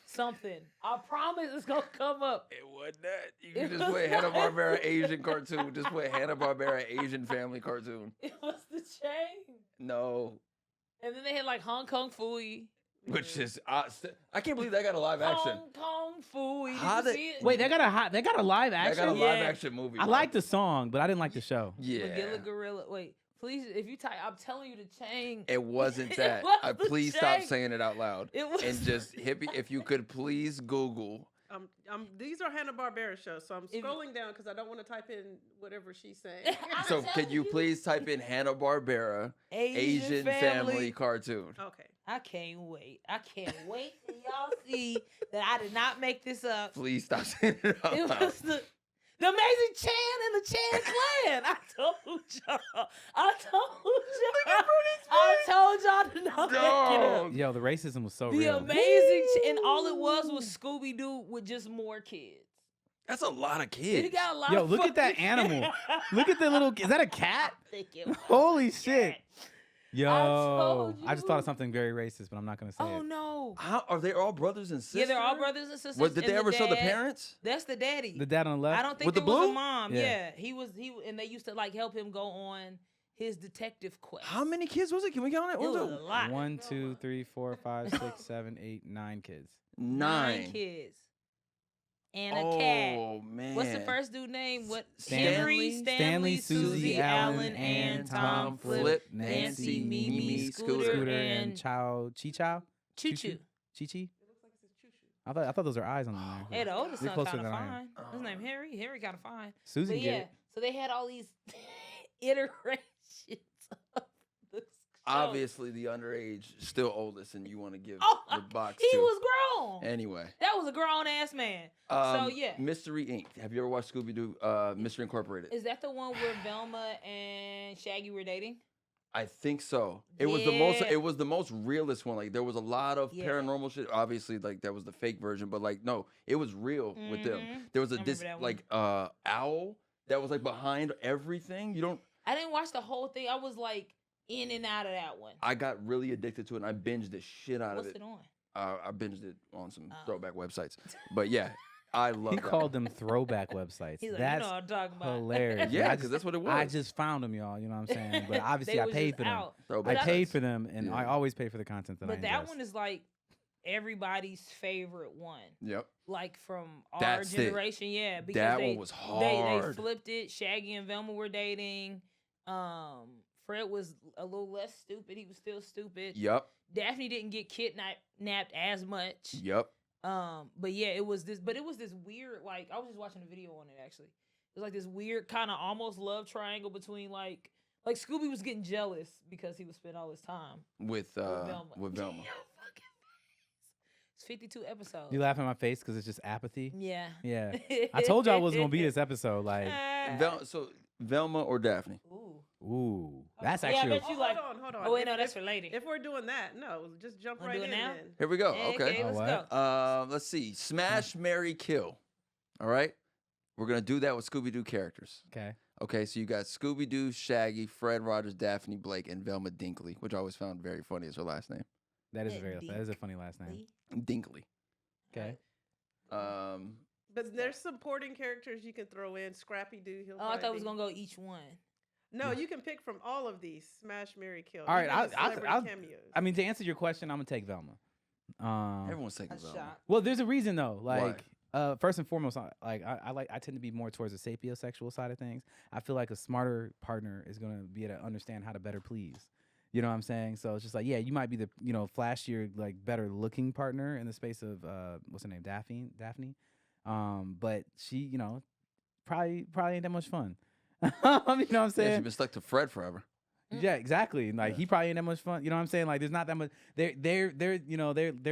something, I promise it's gonna come up. It wasn't that. You can just put Hanna-Barbera Asian cartoon. Just put Hanna-Barbera Asian family cartoon. It was the Chang, No. and then they had like Hong Kong Fooey. Which is I can't believe that got a live action. Hong Kong Fooey. Did How you did- see it? Wait, they got a live That action. got a Yeah. live action movie. I bro. like the song, but I didn't like the show. Yeah. Magilla Gorilla. Wait, please, if you type, I'm telling you to change. It wasn't It that. was the Please stop Chang. saying it out loud. It was And just hippie, if you could please Google. These are Hanna-Barbera shows, so I'm If- scrolling down because I don't want to type in whatever she's saying. So can you please type in Hanna-Barbera Asian family cartoon? Okay. I can't wait. I can't wait till y'all see that I did not make this up. Please stop saying it out It loud. was the Amazing Chan and the Chan clan. I told y'all. I told y'all to not make it up. Dog. Yo, the racism was so The real. Amazing and all it was Scooby-Doo with just more kids. That's a lot of It kids. got a lot Yo, of look at that fucking animal. kids. Look at the little. Is that a cat? I think it was Holy a shit. cat. Yo, told I just thought you. of something very racist, but I'm not gonna say Oh it. no. How are they all brothers and sisters? Yeah, they're all brothers and sisters. What, did and they ever show the dad- parents? That's the daddy. The dad on the left. I don't think With there the was blue? a mom. Yeah. Yeah, he and they used to like help him go on his detective quest. How many kids was it? Can we count it? It One, was two. a lot. 1, 2, 3, 4, 5, 6, 7, 8, 9 kids. 9 kids. And a cat. Oh man. What's the first dude name? What? Stanley? Henry, Stanley, Susie, Allen, Ann, Ann, Tom, Flip, Flip, Nancy, Nancy, Mimi, Mimi, Scooter, Scooter and and Chow. Chi-Chow? Choo Choo. Chi-Chi? It looks like it's a choo-choo. I thought those are eyes on there. Hey, the oldest You're son closer kind of than I am. fine. His name Henry. Henry kind of fine. Susie But get yeah, it. so they had all these iterations of the show. Obviously, the underage still oldest, and you want to give Oh, the box he to. was grown. Anyway. That was a grown ass man. So yeah, Mystery Inc. Have you ever watched Scooby-Doo Mystery Incorporated? is that the one where Velma and Shaggy were dating? I think so. It was the most. Yeah. It was the most realist one. Like there was a lot of Yeah. paranormal shit. Obviously, like that was the fake version, but like no, it was real with them. Mhm. There was I a remember this that one. like owl that was like behind everything. You don't. I didn't watch the whole thing. I was like in and out of that one. I got really addicted to it, and I binged the shit out What's of it. it on? I binged it on some throwback websites. But yeah, I love He that called one. them throwback websites. He's like, That's you know what I'm talking about. hilarious. Yeah, I because that's what it was. I just found them, y'all. You know what I'm saying? But obviously, They I was paid just for them. out. Throwback I sites. paid for them, and Yeah. I always pay for the content that I But that ingest. one is like everybody's favorite one. Yep. Like from our That's it. generation, yeah. Because That they, one was They hard. flipped it. Shaggy and Velma were dating. Fred was a little less stupid. He was still stupid. Yep. Daphne didn't get kidnapped as much. Yep. But yeah, it was this weird, like, I was just watching a video on it actually. It was like this weird kind of almost love triangle between like Scooby was getting jealous because he was spending all his time With Velma. with Velma. Damn, fucking face. It's 52 episodes. You laugh at my face because it's just apathy. Yeah. Yeah, I told y'all I was gonna be this episode. Like, So Velma or Daphne? Ooh. ooh, that's Yeah, I actually. bet you like. Hold on. Oh wait, If- no, that's if- for later. If we're doing that, no, just jump Wanna right do in it now? then. Here we go. Yeah, Okay. let's what? go. Let's see. Smash, marry, kill. All right. We're gonna do that with Scooby-Doo characters. Okay. Okay, so you got Scooby-Doo, Shaggy, Fred Rogers, Daphne Blake, and Velma Dinkley, which I always found very funny as her last name. That is Yeah, that is a funny last name. Lee? Dinkley. Okay. But there's supporting characters you can throw in. Scrappy Doo. Oh, I thought it was gonna go each one. No, you can pick from all of these. Smash, marry, kill. All right, Even the I'll- celebrity cameos. I mean, to answer your question, I'm gonna take Velma. Everyone's taking A Velma. shot. Well, there's a reason though. Why? Like, first and foremost, I tend to be more towards the sapiosexual side of things. I feel like a smarter partner is gonna be able to understand how to better please. You know what I'm saying? So it's just like, yeah, you might be the flashier, like better looking partner in the space of what's her name, Daphne. But she, probably ain't that much fun. You know what I'm Yeah, saying? she's been stuck to Fred forever. Yeah, exactly. Like Yeah. he probably ain't that much fun. You know what I'm saying? Like there's not that much. They're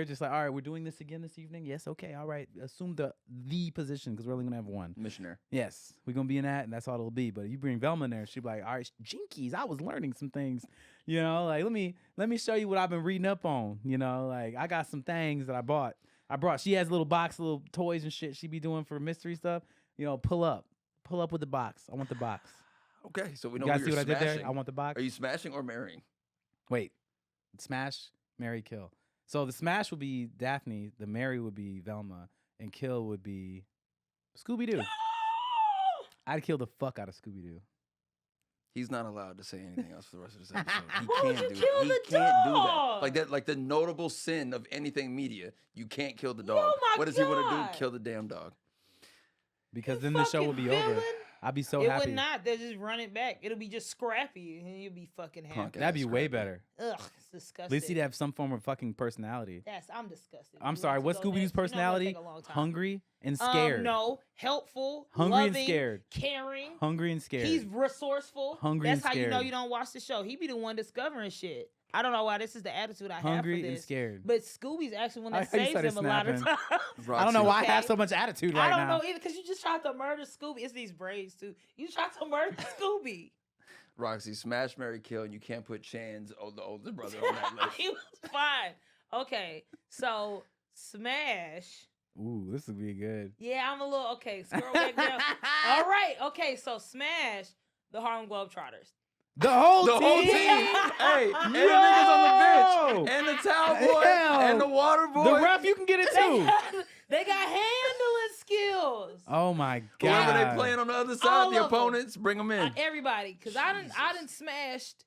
just like, all right, we're doing this again this evening. Yes, okay, all right. Assume the position because we're only gonna have one. Missionary. Yes, we're gonna be in that, and that's all it'll be. But if you bring Velma in there, she'll be like, all right, jinkies, I was learning some things. Like let me show you what I've been reading up on. Like I got some things that I bought. She has a little box, little toys and shit she be doing for mystery stuff. Pull up with the box. I want the box. Okay, so we You know guys who see you're what I did smashing. there? I want the box. Are you smashing or marrying? Wait, smash, marry, kill. So the smash would be Daphne, the marry would be Velma, and kill would be Scooby-Doo. I'd kill the fuck out of Scooby-Doo. He's not allowed to say anything else for the rest of this episode. He Why would can't you do kill that. He the can't do that. dog? Like that, like the notable sin of anything media. You can't kill the dog. Oh my what does he want to God. do? Kill the damn dog. Because You then the show fucking would be villain. over. I'd be so It happy. would not. They'll just run it back. It'll be just Scrappy, and you'll be fucking happy. Punk That'd be ass way Scrappy. better. Ugh, it's At disgusting. least he'd have some form of fucking personality. I'm disgusted. I'm You sorry, want what's to go Scooby-Doo's next? You know it's gonna personality? take a long time. Hungry and scared. No, helpful, Hungry and loving, scared. caring. Hungry and scared. He's resourceful. Hungry That's and how you know scared. you don't watch the show. He be the one discovering shit. I don't know why this is the attitude I have Hungry for and this. scared. But Scooby's actually one I that heard you saves started him a lot of snapping. times. I don't know why I have Okay. so much attitude right I don't now. know either because you just tried to murder Scooby. It's these braids too. You tried to murder Scooby. Roxy, smash, marry, kill, and you can't put Chan's the older brother on that list. He was fine. Okay, so smash. Ooh, this would be good. Yeah, I'm a little okay. Scroll back down. All right. Okay, so smash the Harlem Globetrotters. The whole The team. whole team. Hey, and the Yo! niggas on the bench, and the towel boy, Hell. and the water boy. The ref, you can get it too. They got handling skills. Oh my Whoever god. they playing on the other All side, the of 'em. opponents, bring them in. Everybody, because I done smashed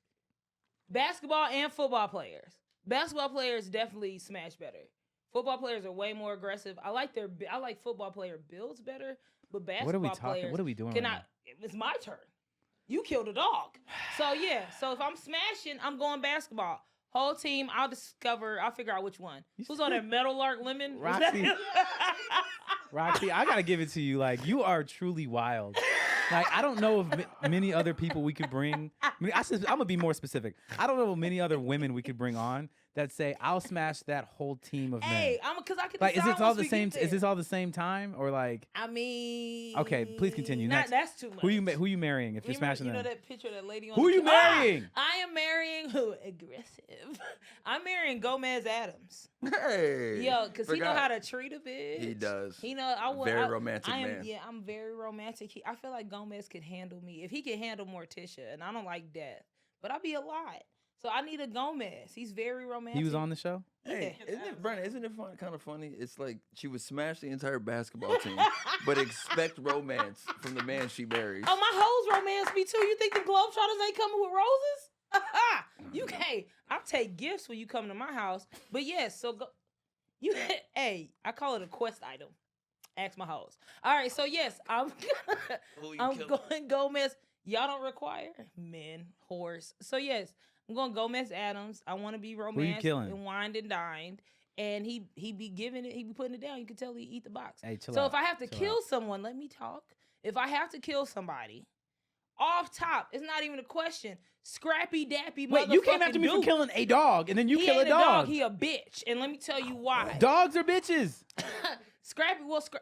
basketball and football players. Basketball players definitely smash better. Football players are way more aggressive. I like football player builds better, but basketball What are we talking? players What are we doing? can right I? now? It's my turn. You killed a dog. So yeah. So if I'm smashing, I'm going basketball. Whole team, I'll figure out which one. Who's on that Metal Lark Lemon? Was that- Roxy. Roxy, I gotta give it to you. Like, you are truly wild. Like, I don't know of many other people we could bring. I'm gonna be more specific. I don't know of many other women we could bring on that say, "I'll smash that whole team of men"? Hey, because I can Like, is decide this all once the we same? get Is this there. all the same time, or like? I mean, Okay, please continue. Not, Next. that's too much. Who you marrying if you're smashing You know them? that picture of that lady on Who the you marrying? I am marrying who? Aggressive. I'm marrying Gomez Adams. Hey. Yo, because he know forgot. how to treat a bitch. He does. He know Very romantic I am, man. Yeah, I'm very romantic. I feel like Gomez could handle me if he could handle Morticia, and I don't like death, but I'll be a lot. So I need a Gomez. He's very romantic. He was on the show. Hey, Yeah. isn't it kind of funny? It's like she would smash the entire basketball team, but expect romance from the man she marries. Oh, my hoes romance me too. You think the Globetrotters ain't coming with roses? You can't. I'll take gifts when you come to my house. But yes, so go. Hey, I call it a quest item. Ask my hoes. All right, so yes, I'm going Gomez. Y'all don't require men, horse. So yes, I'm going Gomez Adams. I want to be romanced and wined and dined. And he be giving it, he be putting it down. You can tell he eat the box. Hey, chill so out. if I have to kill someone, let me talk. If I have to kill somebody, off top, it's not even a question. Scrappy Dappy motherfucking Wait, you came after me for killing a dog, and then you kill a dog. He a bitch, and let me tell you why. Dogs are bitches. Scrappy,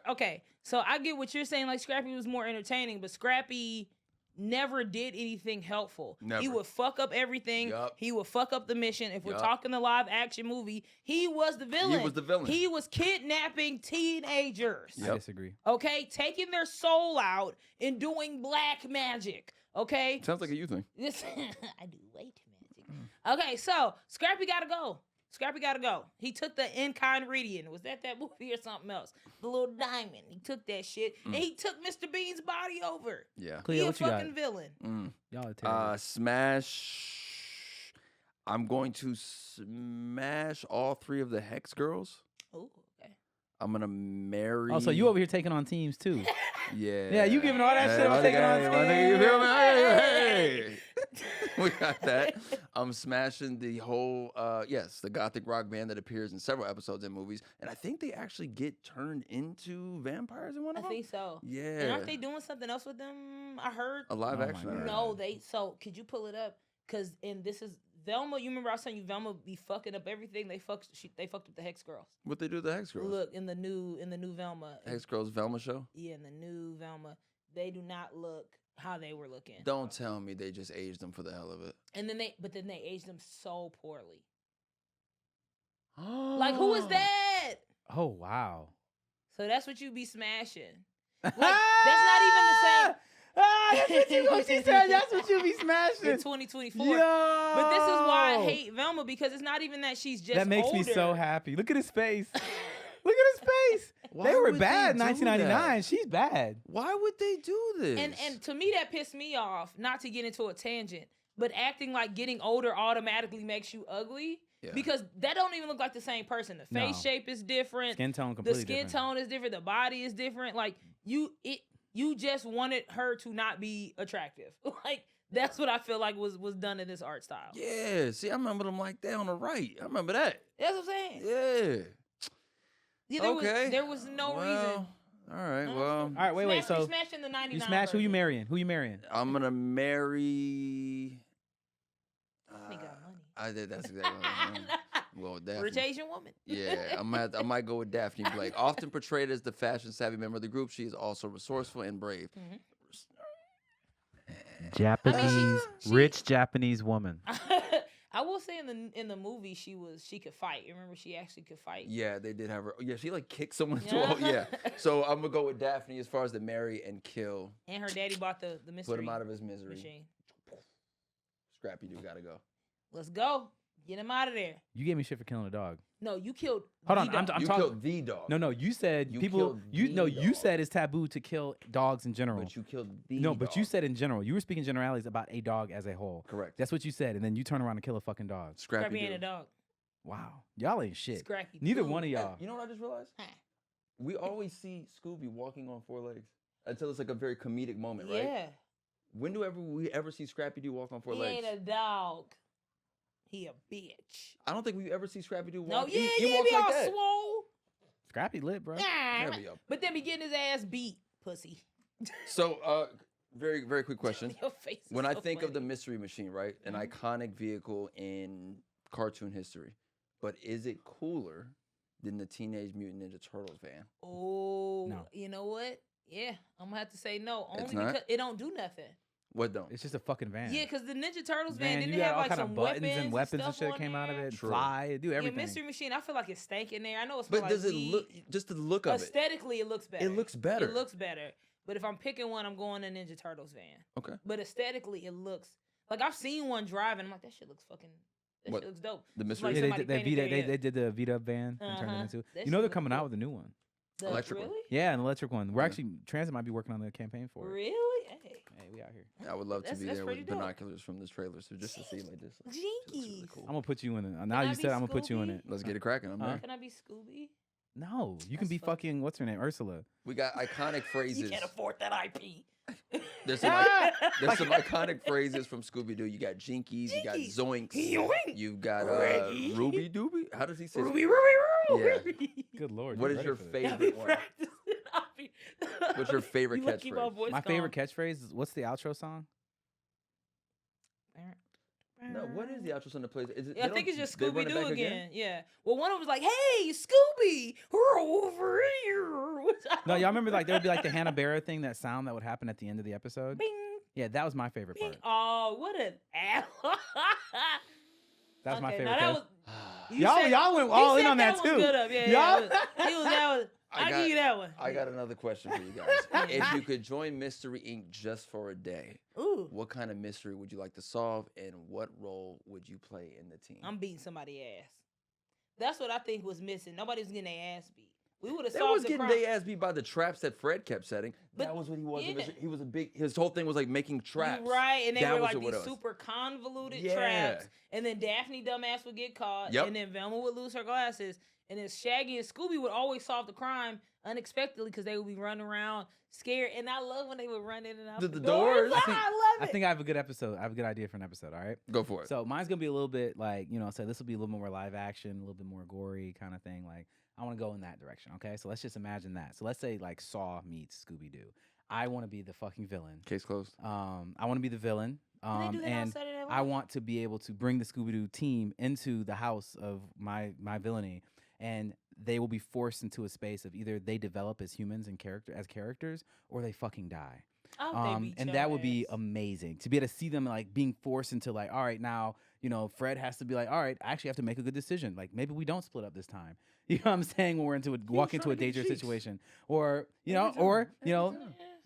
okay, so I get what you're saying. Like Scrappy was more entertaining, but Scrappy never did anything helpful. Never. He would fuck up everything. Yup. He would fuck up the mission. If we're Yup. talking the live action movie, he was the villain. He was the villain. He was kidnapping teenagers. Yep. I disagree. Okay, taking their soul out and doing black magic. Okay, Sounds like a you thing. this I do way too magic. Okay, so Scrappy gotta go. Scrappy gotta go. He took the in-kind radiant. Was that movie or something else? The little diamond. He took that shit and he took Mr. Bean's body over. Yeah. Cleo, He a what you got? fucking villain. Y'all are terrible. Smash. I'm going to smash all 3 of the Hex girls. Oh, okay. I'm gonna marry. Oh, so you over here taking on teams too? Yeah. Yeah, you giving all that shit. I'm my taking on nigga, teams. my nigga, you feel me? Hey. We got that. I'm smashing the whole, the gothic rock band that appears in several episodes and movies, and I think they actually get turned into vampires in one of I them. think so. Yeah. And aren't they doing something else with them? I heard. A live Oh my action? God. No, so could you pull it up? Cause this is Velma. You remember I was telling you Velma be fucking up everything. They fucked up the Hex girls. What they do to the Hex girls? Look in the new Velma. Hex girls Velma show? Yeah, in the new Velma, they do not look how they were looking. Don't tell me they just aged them for the hell of it. And then they aged them so poorly. Like who is that? Oh wow. So that's what you be smashing. Like that's not even the same. That's what she said. That's what you be smashing. In 2024. Yo! But this is why I hate Velma, because it's not even that she's just That makes me older. so happy. Look at his face. Look at his face. Why They were would bad in they do 1999. that? She's bad. Why would they do this? And to me that pissed me off, not to get into a tangent, but acting like getting older automatically makes you ugly. Yeah. Because that don't even look like the same person. The face No. shape is different. Skin tone The completely skin different. tone is different. The body is different. Like you just wanted her to not be attractive. Like that's what I feel like was done in this art style. Yeah, see, I remember them like that on the right. I remember that. That's what I'm saying. Yeah. Yeah, Okay. there was no reason. All right, well, All right, wait. So smashing the 99. you smash. Who you version. marrying? Who you marrying? I'm gonna marry. He got money. I did. That's exactly what I'm doing. I'm going with Daphne. Rich Asian woman. Yeah, I might go with Daphne Blake. Often portrayed as the fashion-savvy member of the group, she is also resourceful and brave. Japanese, rich Japanese woman. I will say in the movie she could fight. You remember she actually could fight. Yeah, they did have her. Yeah, she like kicked someone into a. Yeah. So I'm gonna go with Daphne as far as the marry and kill. And her daddy bought the mystery. Put him out of his misery. machine. Scrappy dude gotta go. Let's go. Get him out of there. You gave me shit for killing a dog. No, you killed. Hold the on, I'm dog. You talking. killed the dog. No, you said You people. killed You the you dog. said it's taboo to kill dogs in general. But you killed the No, but you dog. said in general. You were speaking generalities about a dog as a whole. Correct. That's what you said, and then you turn around and kill a fucking dog. Scrappy Scrappy ain't a dude. dog. Wow, y'all ain't shit. Scrappy. Neither dude. one of Hey, y'all. you know what I just realized? Huh. We always see Scooby walking on 4 legs until it's like a very comedic moment, right? Yeah. When do we ever see Scrappy Doo walk on 4 He legs? ain't a dog. He a bitch. I don't think we ever see Scrappy Doo No, walk. yeah, he he walks be like all that. swole. Scrappy lit, bro. There we go. But then be getting his ass beat, pussy. So, very, very quick question. Your face is When I so think of the funny. Mystery Machine, right, an Mhm. iconic vehicle in cartoon history, but is it cooler than the Teenage Mutant Ninja Turtles van? Oh, No. you know what? Yeah, I'm gonna have to say no. It's Only not? because it don't do nothing. What don't? It's just a fucking van. Yeah, because the Ninja Turtles van Man, didn't you they got have all like kind some of buttons and weapons and stuff shit on came out of there? it. True. Fly, it do Yeah, everything. Mystery Machine. I feel like it's stank in there. I know it's But like does it weed. look, just the look of it? Aesthetically, it looks better. It looks better. It looks better. But if I'm picking one, I'm going to Ninja Turtles van. Okay. But aesthetically, it looks like I've seen one driving. I'm like, that shit looks fucking. That What? shit looks dope. The It's mystery. like Yeah, somebody they painted their they head. did the Vita van and turned it Uh-huh. into. That You know shit they're look coming cool. out with a new one. The- Electric one. really? Yeah, an electric one. We're Yeah. actually Transit might be working on the campaign for it. Really? Hey. Hey, we out here. I would love to That's- be that's there pretty with dope. binoculars from this trailer, so just to see like this. Looks really Jinkies. cool. I'm gonna put you in it. Now I you be said I'm gonna put you in Scooby? it. Let's get it cracking. I'm there. Can I be Scooby? No, you can That's be fucking- fucking what's her name, Ursula. We got iconic phrases. You can't afford that IP. There's some, there's some iconic phrases from Scooby-Doo. You got Jinkies, you got Jinkies. Zoinks, Yoink. you've got Reggie. Ruby Dooby. How does he say? Ruby, Yeah. Ruby. Good lord. What you're is ready your for this. Yeah, favorite we one? practiced it. What's your favorite You lucky my catchphrase? voice My gone. favorite catchphrase is what's the outro song? No, what is the outro song that plays? Is it? Yeah, I think it's just they run it Scooby back Doo again. Yeah. Well, one of them was like, "Hey, Scooby, we're over here." Which I No, don't y'all remember like there would be like the Hanna-Barbera thing, that sound that would happen at the end of the episode. Bing, Yeah, that was my favorite bing. part. Oh, what an ass. That was my favorite. Now that catch- was, you Y'all- said- y'all went you all in set on that one too. Good up. Yeah, Y'all- that was. I give you that one. I got another question for you guys. If you could join Mystery Inc. just for a day, Ooh, what kind of mystery would you like to solve, and what role would you play in the team? I'm beating somebody's ass. That's what I think was missing. Nobody was getting their ass beat. We would have They solved was the getting crime. their ass beat by the traps that Fred kept setting. But- That was what he was. yeah. He was a big. His whole thing was like making traps. You're right, and they That were was like what these it was. super convoluted Yeah. traps, and then Daphne dumbass would get caught, Yep. and then Velma would lose her glasses, and then Shaggy and Scooby would always solve the crime unexpectedly because they would be running around scared, and I love when they would run in and out The the doors. doors. I think- I love it. I think I have a good episode. I have a good idea for an episode. All right. Go for it. So mine's gonna be a little bit like, so this will be a little more live action, a little bit more gory kind of thing. Like I want to go in that direction. Okay. So let's just imagine that. So let's say like Saw meets Scooby-Doo. I want to be the fucking villain. Case closed. I want to be the villain. Can they do that on And Saturday Night I Live? want to be able to bring the Scooby-Doo team into the house of my villainy, and they will be forced into a space of either they develop as humans and characters, or they fucking die. I hope they beat And your that would be ass. amazing to be able to see them like being forced into like, all right, now Fred has to be like, all right, I actually have to make a good decision. Like maybe we don't split up this time. You know what I'm saying? When we're walk into a trying to get dangerous cheeks. situation, or you know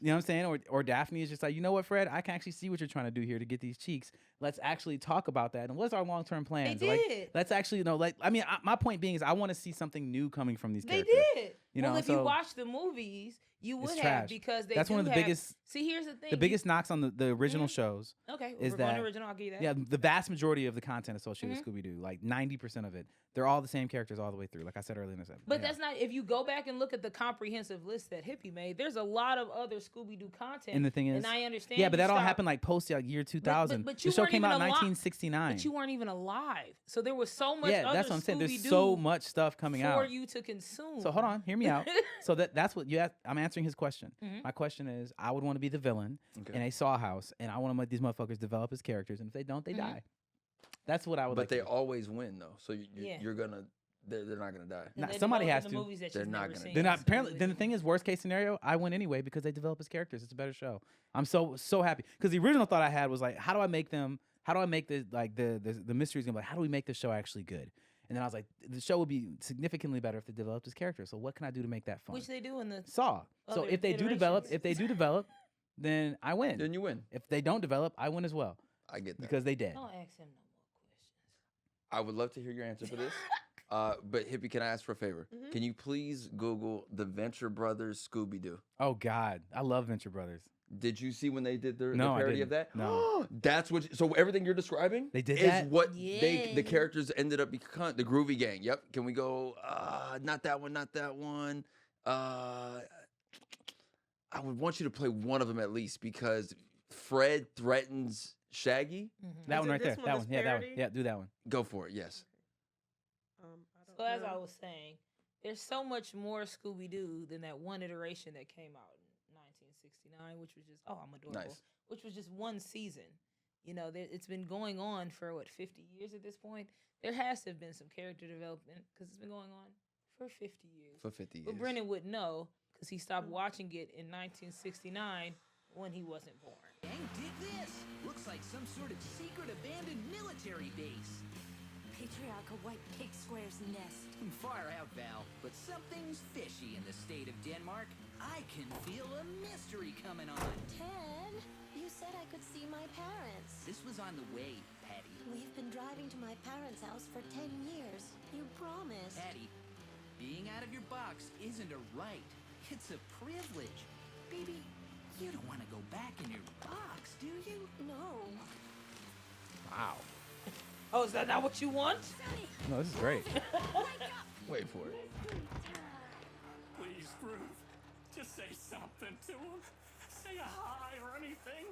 what I'm saying, or Daphne is just like, you know what, Fred, I can actually see what you're trying to do here to get these cheeks. Let's actually talk about that, and what's our long-term plans? They Like, did. let's actually my point being is I want to see something new coming from these They characters. did. You Well, know, if you so watch the movies, you would it's have trash. because they That's one of do the have- biggest- See, here's the thing. The biggest knocks on the original Mhm. shows. Okay, is we're going that- original. I'll give you that. Yeah, the vast majority of the content associated Mm-hmm. with Scooby-Doo, like 90% of it, they're all the same characters all the way through. Like I said earlier in this episode. But that's not. If you go back and look at the comprehensive list that Hippie made, there's a lot of other Scooby Doo content. And the thing is, and I understand. yeah, but you that all stopped- happened like post like year 2000. but The you show weren't came out in even alive. 1969. But you weren't even alive, so there was so much. Yeah, other that's what I'm saying. There's Scooby-Doo so much stuff coming for out. you to consume. So hold on, hear me out. So that's what you asked. I'm answering his question. Mhm. My question is, I would want to be the villain Okay. in a Saw house, and I want to let these motherfuckers develop as characters, and if they don't, they Mhm. die. That's what I would. But like they to do. always win though, so Yeah. you're gonna. They're not gonna die. And Nah, they somebody develop has the to. movies that They're you've not never gonna seen. They're not. Scooby Apparently, with then the you. thing is, worst case scenario, I win anyway because they develop as characters. It's a better show. I'm so happy because the original thought I had was like, how do I make them? How do I make the mysteries gonna be like? How do we make the show actually good? And then I was like, the show would be significantly better if they developed as characters. So what can I do to make that fun? Which they do in the. Saw. So other if they do develop, iterations. then I win. Then you win. If they don't develop, I win as well I get that. because they did. Don't ask him no more questions. I would love to hear your answer for this. But Hippie, can I ask for a favor? Mhm. Can you please Google the Venture Brothers Scooby-Doo? Oh God, I love Venture Brothers. Did you see when they did their No, I parody of didn't. that? No. That's what. So everything you're describing, They did is that? what the Yeah. characters ended up becoming. The Groovy Gang. Yep. Can we go? Not that one. Not that one. I would want you to play one of them at least because Fred threatens Shaggy. Mhm. That Is one it right there. this one, That this one. Yeah, that one. parody? Yeah, do that one. Go for it. Yes. I don't So as I know. was saying, there's so much more Scooby Doo than that one iteration that came out in 1969, which was just I'm adorable. Nice. Which was just one season. you know, it's been going on for 50 years at this point. There has to have been some character development because it's been going on for 50 years. For 50 years. But Brennan would know because he stopped watching it in 1969 when he wasn't born. Dang, dig this! Looks like some sort of secret abandoned military base. Patriarchal white pig square's nest. Far out, Val, but something's fishy in the state of Denmark. I can feel a mystery coming on. Ted, you said I could see my parents. This was on the way, Patty. We've been driving to my parents' house for 10 years. You promised. Patty, being out of your box isn't a right. It's a privilege. Baby, you don't want to go back in your box, do you? No. Wow. Oh, is that not what you want? No, this is great. Wait for it. Please, Groove, just say something to him. Say a hi or anything,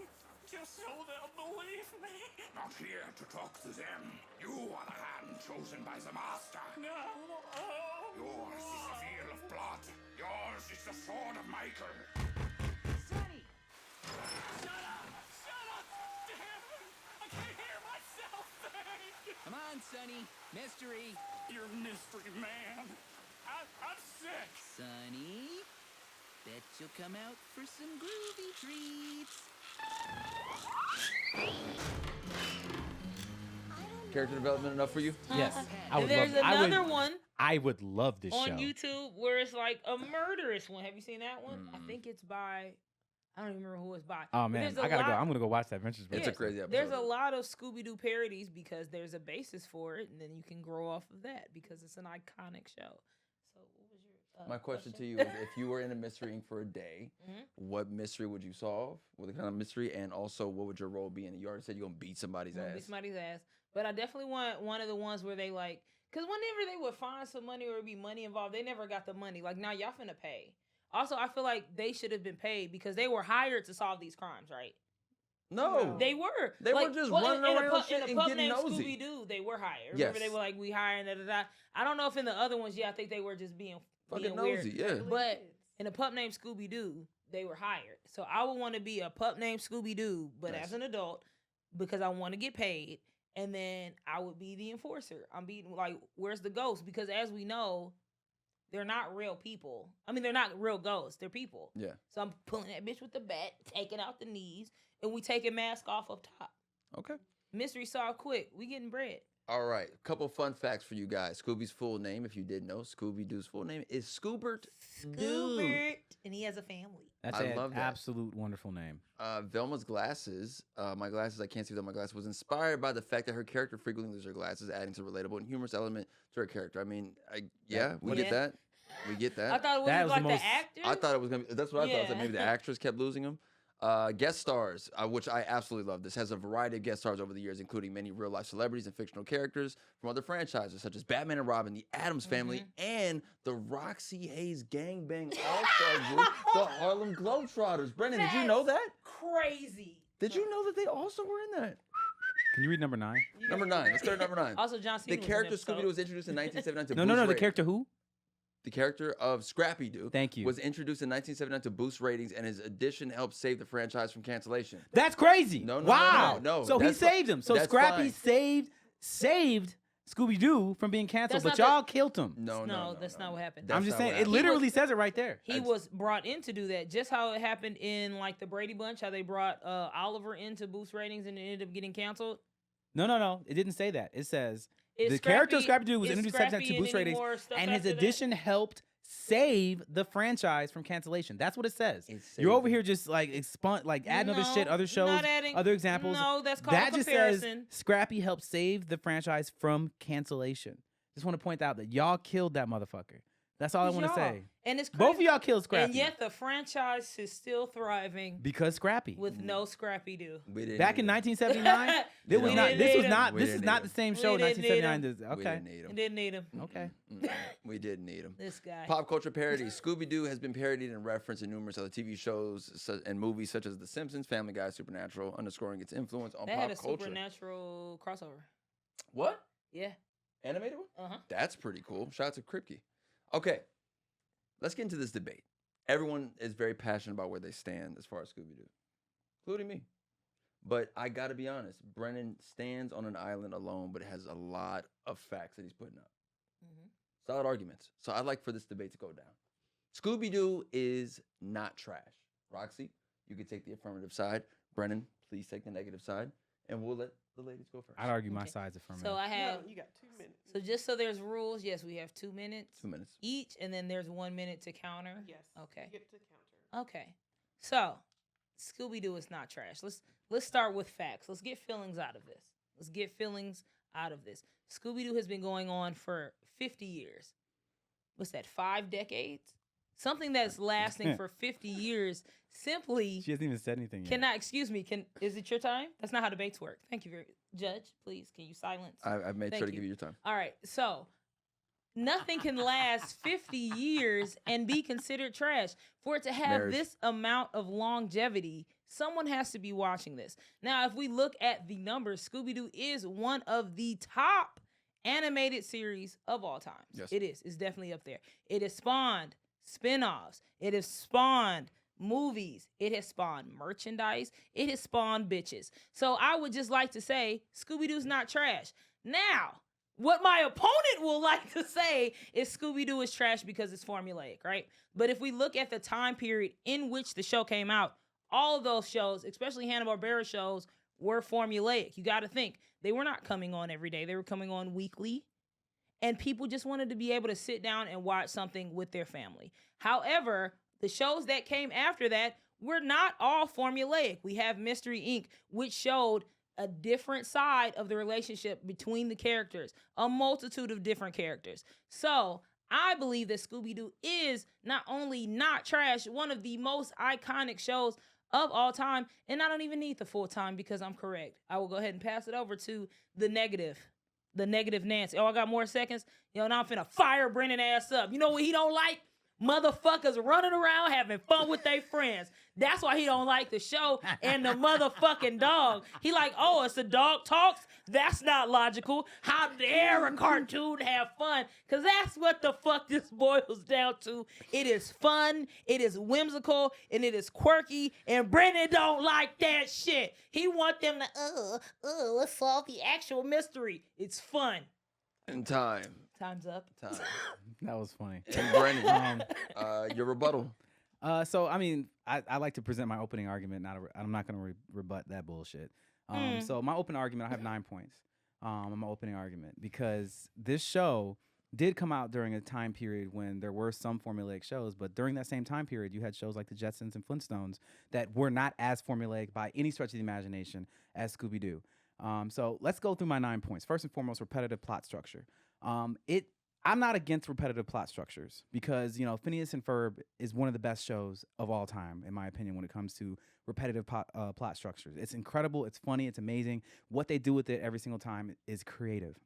just so they'll believe me. Not here to talk to them. You are the hand chosen by the master. No. Oh, Yours is the feel of blood. Yours is the sword of Michael. Sonny! Shut up! Shut up! Damn it! I can't hear myself think! Come on, Sonny. Mystery. You're a mystery man. I'm sick. Sonny, bet you'll come out for some groovy treats. Character development enough for you? Yes. And there's another one I would love this on show. YouTube where it's like a murderous one. Have you seen that one? I think it's by, I don't even remember who it's by. Oh But man, there's a I gotta go. lot- I'm gonna go watch that Adventures. It's a crazy episode. There's a lot of Scooby-Doo parodies because there's a basis for it, and then you can grow off of that because it's an iconic show. So what was your My question to you is, if you were in a mystery inc for a day, what mystery would you solve? What kind of mystery? And also, what would your role be in it? You already said you're going to beat somebody's Gonna ass. beat somebody's ass. But I definitely want one of the ones where they like, because whenever they would find some money or be money involved, they never got the money. Like, now y'all finna pay. Also, I feel like they should have been paid because they were hired to solve these crimes, right? No. They were. They were just running around shit in a and pub getting named nosy. Scooby-Doo, they were hired. Yes. Remember, they were like, we hired, da, da, da. I don't know if in the other ones, I think they were just being Fucking weird. nosy, yeah. But in a pup named Scooby-Doo, they were hired. So I would want to be a pup named Scooby-Doo, but Nice. as an adult, because I want to get paid. And then I would be the enforcer. I'm being like, where's the ghost? Because as we know, they're not real people. I mean, they're not real ghosts. They're people. Yeah. So I'm pulling that bitch with the bat, taking out the knees, and we taking mask off up top. Okay. Mystery solved quick. We getting bread. All right. Couple fun facts for you guys. Scooby's full name, if you didn't know, Scooby-Doo's full name is Scoobert Doo. Scoobert. And he has a family. That's I an love that. absolute wonderful name. Velma's glasses, my glasses, I can't see without my glasses, was inspired by the fact that her character frequently loses her glasses, adding to relatable and humorous element to her character. I mean, we get that. We get that. I thought it was That was like the the most- actor. I thought it was going to be, that's what I thought. I said Yeah. maybe the actress kept losing them. Guest stars, which I absolutely love. This has a variety of guest stars over the years, including many real-life celebrities and fictional characters from other franchises, such as Batman and Robin, the Addams Family, and the Roxy Hayes Gangbang All-Star Group, the Harlem Globetrotters. Brendan, did you know that? Crazy. Did you know that they also were in that? Can you read number 9? Number 9. Let's start at number 9. Also, John Cena The was in character episode. Scooby-Doo was introduced in 1979 to No, boost the ratings. character who? The character of Scrappy-Doo Thank you. was introduced in 1979 to boost ratings, and his addition helped save the franchise from cancellation. That's crazy. No, no, wow. no. So he That's fi- saved him. So that's Scrappy fine. saved Scooby-Doo from being canceled, That's but not y'all killed him. No, that's not what happened. I'm just saying, it He literally was- says it right there. He was brought in to do that, just how it happened in like the Brady Bunch, how they brought Oliver in to boost ratings and it ended up getting canceled. No. It didn't say that. It says Is the character of Scrappy- Scrappy-Doo was is introduced Scrappy to in boost any ratings, more stuff and his after that? addition helped save the franchise from cancellation. That's what it says. It You're over saved here just like adding other shit, No, other shows, not adding- other examples. No, that's called that a just says comparison. Scrappy helped save the franchise from cancellation. Just want to point out that y'all killed that motherfucker. That's all I want to Y'all. say. And it's Both of crazy. y'all killed Scrappy. And yet the franchise is still thriving because Scrappy. with no Scrappy Doo. We didn't Back need in him. 1979, We this was didn't not. need This was him. not. We This didn't is not need the same We show. didn't need 1979. him. This- We Okay. didn't need him. Didn't need him. Okay. We didn't need him. This guy. Pop culture parody. Scooby-Doo has been parodied and referenced in numerous other TV shows and movies such as The Simpsons, Family Guy, Supernatural, underscoring its influence on They pop had a culture. supernatural crossover. What? Yeah. Animated one? Uh-huh. That's pretty cool. Shout out to Kripke. Okay, let's get into this debate. Everyone is very passionate about where they stand as far as Scooby-Doo, including me. But I got to be honest, Brennan stands on an island alone, but has a lot of facts that he's putting up. Solid arguments. So I'd like for this debate to go down. Scooby-Doo is not trash. Roxy, you can take the affirmative side. Brennan, please take the negative side. And we'll let the ladies go first. I'd argue my side's affirmative. So I have. You got 2 minutes. So just so there's rules, yes, we have 2 minutes. 2 minutes. Each, and then there's 1 minute to counter. Yes. Okay. You get to counter. Okay. So Scooby-Doo is not trash. Let's start with facts. Let's get feelings out of this. Scooby-Doo has been going on for 50 years. What's that? 5 decades? Something that's lasting for 50 years simply. She hasn't even said anything yet. Cannot, excuse me, is it your time? That's not how debates work. Thank you very Judge, please, can you silence? I've made Thank sure to you. give you your time. All right, so nothing can last 50 years and be considered trash. For it to have Marriage. this amount of longevity, someone has to be watching this. Now, if we look at the numbers, Scooby-Doo is one of the top animated series of all time. Yes. It is. It's definitely up there. It has spawned spin-offs. It has spawned movies. It has spawned merchandise. It has spawned bitches. So I would just like to say Scooby-Doo's not trash. Now, what my opponent will like to say is Scooby-Doo is trash because it's formulaic, right? But if we look at the time period in which the show came out, all of those shows, especially Hanna-Barbera shows, were formulaic. You got to think, they were not coming on every day. They were coming on weekly. And people just wanted to be able to sit down and watch something with their family. However, the shows that came after that were not all formulaic. We have Mystery Inc., which showed a different side of the relationship between the characters, a multitude of different characters. So I believe that Scooby-Doo is not only not trash, one of the most iconic shows of all time, and I don't even need the full time because I'm correct. I will go ahead and pass it over to the negative Nancy. Oh, I got more seconds? Yo, now I'm finna fire Brennan ass up. You know what he don't like? Motherfuckers running around having fun with their friends. That's why he don't like the show and the motherfucking dog. He like, oh, it's a dog talks? That's not logical. How dare a cartoon have fun? Because that's what the fuck this boils down to. It is fun, it is whimsical, and it is quirky, and Brennan don't like that shit. He want them to, let's solve the actual mystery. It's fun. And time. Time's up. Time. That was funny. And Brennan, your rebuttal. So, I mean, I like to present my opening argument. I'm not going to rebut that bullshit. So my opening argument, I have 9 points on my opening argument because this show did come out during a time period when there were some formulaic shows, but during that same time period, you had shows like the Jetsons and Flintstones that were not as formulaic by any stretch of the imagination as Scooby-Doo. So let's go through my 9 points. First and foremost, repetitive plot structure. I'm not against repetitive plot structures because, you know, Phineas and Ferb is one of the best shows of all time, in my opinion, when it comes to repetitive plot structures. It's incredible. It's funny. It's amazing. What they do with it every single time is creative.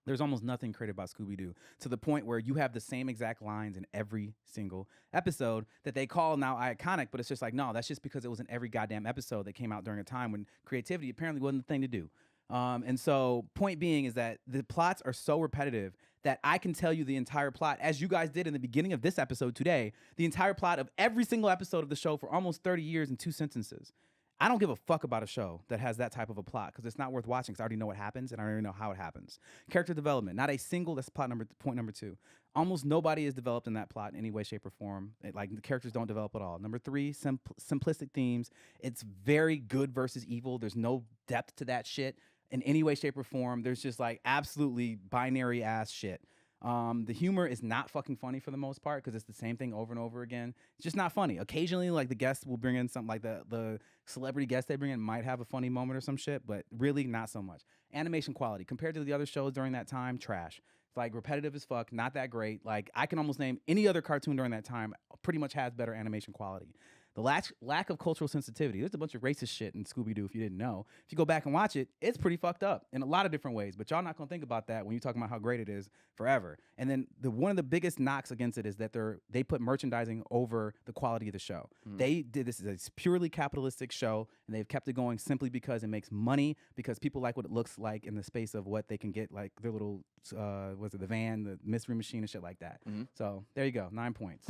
There's almost nothing creative about Scooby-Doo to the point where you have the same exact lines in every single episode that they call now iconic, but it's just like, no, that's just because it was in every goddamn episode that came out during a time when creativity apparently wasn't the thing to do. And so point being is that the plots are so repetitive that I can tell you the entire plot, as you guys did in the beginning of this episode today, the entire plot of every single episode of the show for almost 30 years in 2 sentences. I don't give a fuck about a show that has that type of a plot because it's not worth watching because I already know what happens and I already know how it happens. Character development, not a single, that's point number 2. Almost nobody is developed in that plot in any way, shape, or form. Like the characters don't develop at all. Number 3, simplistic themes. It's very good versus evil. There's no depth to that shit in any way, shape, or form. There's just like absolutely binary ass shit. The humor is not fucking funny for the most part because it's the same thing over and over again. It's just not funny. Occasionally, like the guests will bring in something like the celebrity guest they bring in might have a funny moment or some shit, but really not so much. Animation quality compared to the other shows during that time, trash. It's like repetitive as fuck, not that great. Like I can almost name any other cartoon during that time pretty much has better animation quality. The lack of cultural sensitivity. There's a bunch of racist shit in Scooby-Doo if you didn't know. If you go back and watch it, it's pretty fucked up in a lot of different ways. But y'all not going to think about that when you're talking about how great it is forever. And then one of the biggest knocks against it is that they put merchandising over the quality of the show. They did this is a purely capitalistic show, and they've kept it going simply because it makes money, because people like what it looks like in the space of what they can get, like their little, the van, the mystery machine and shit like that. So there you go, 9 points.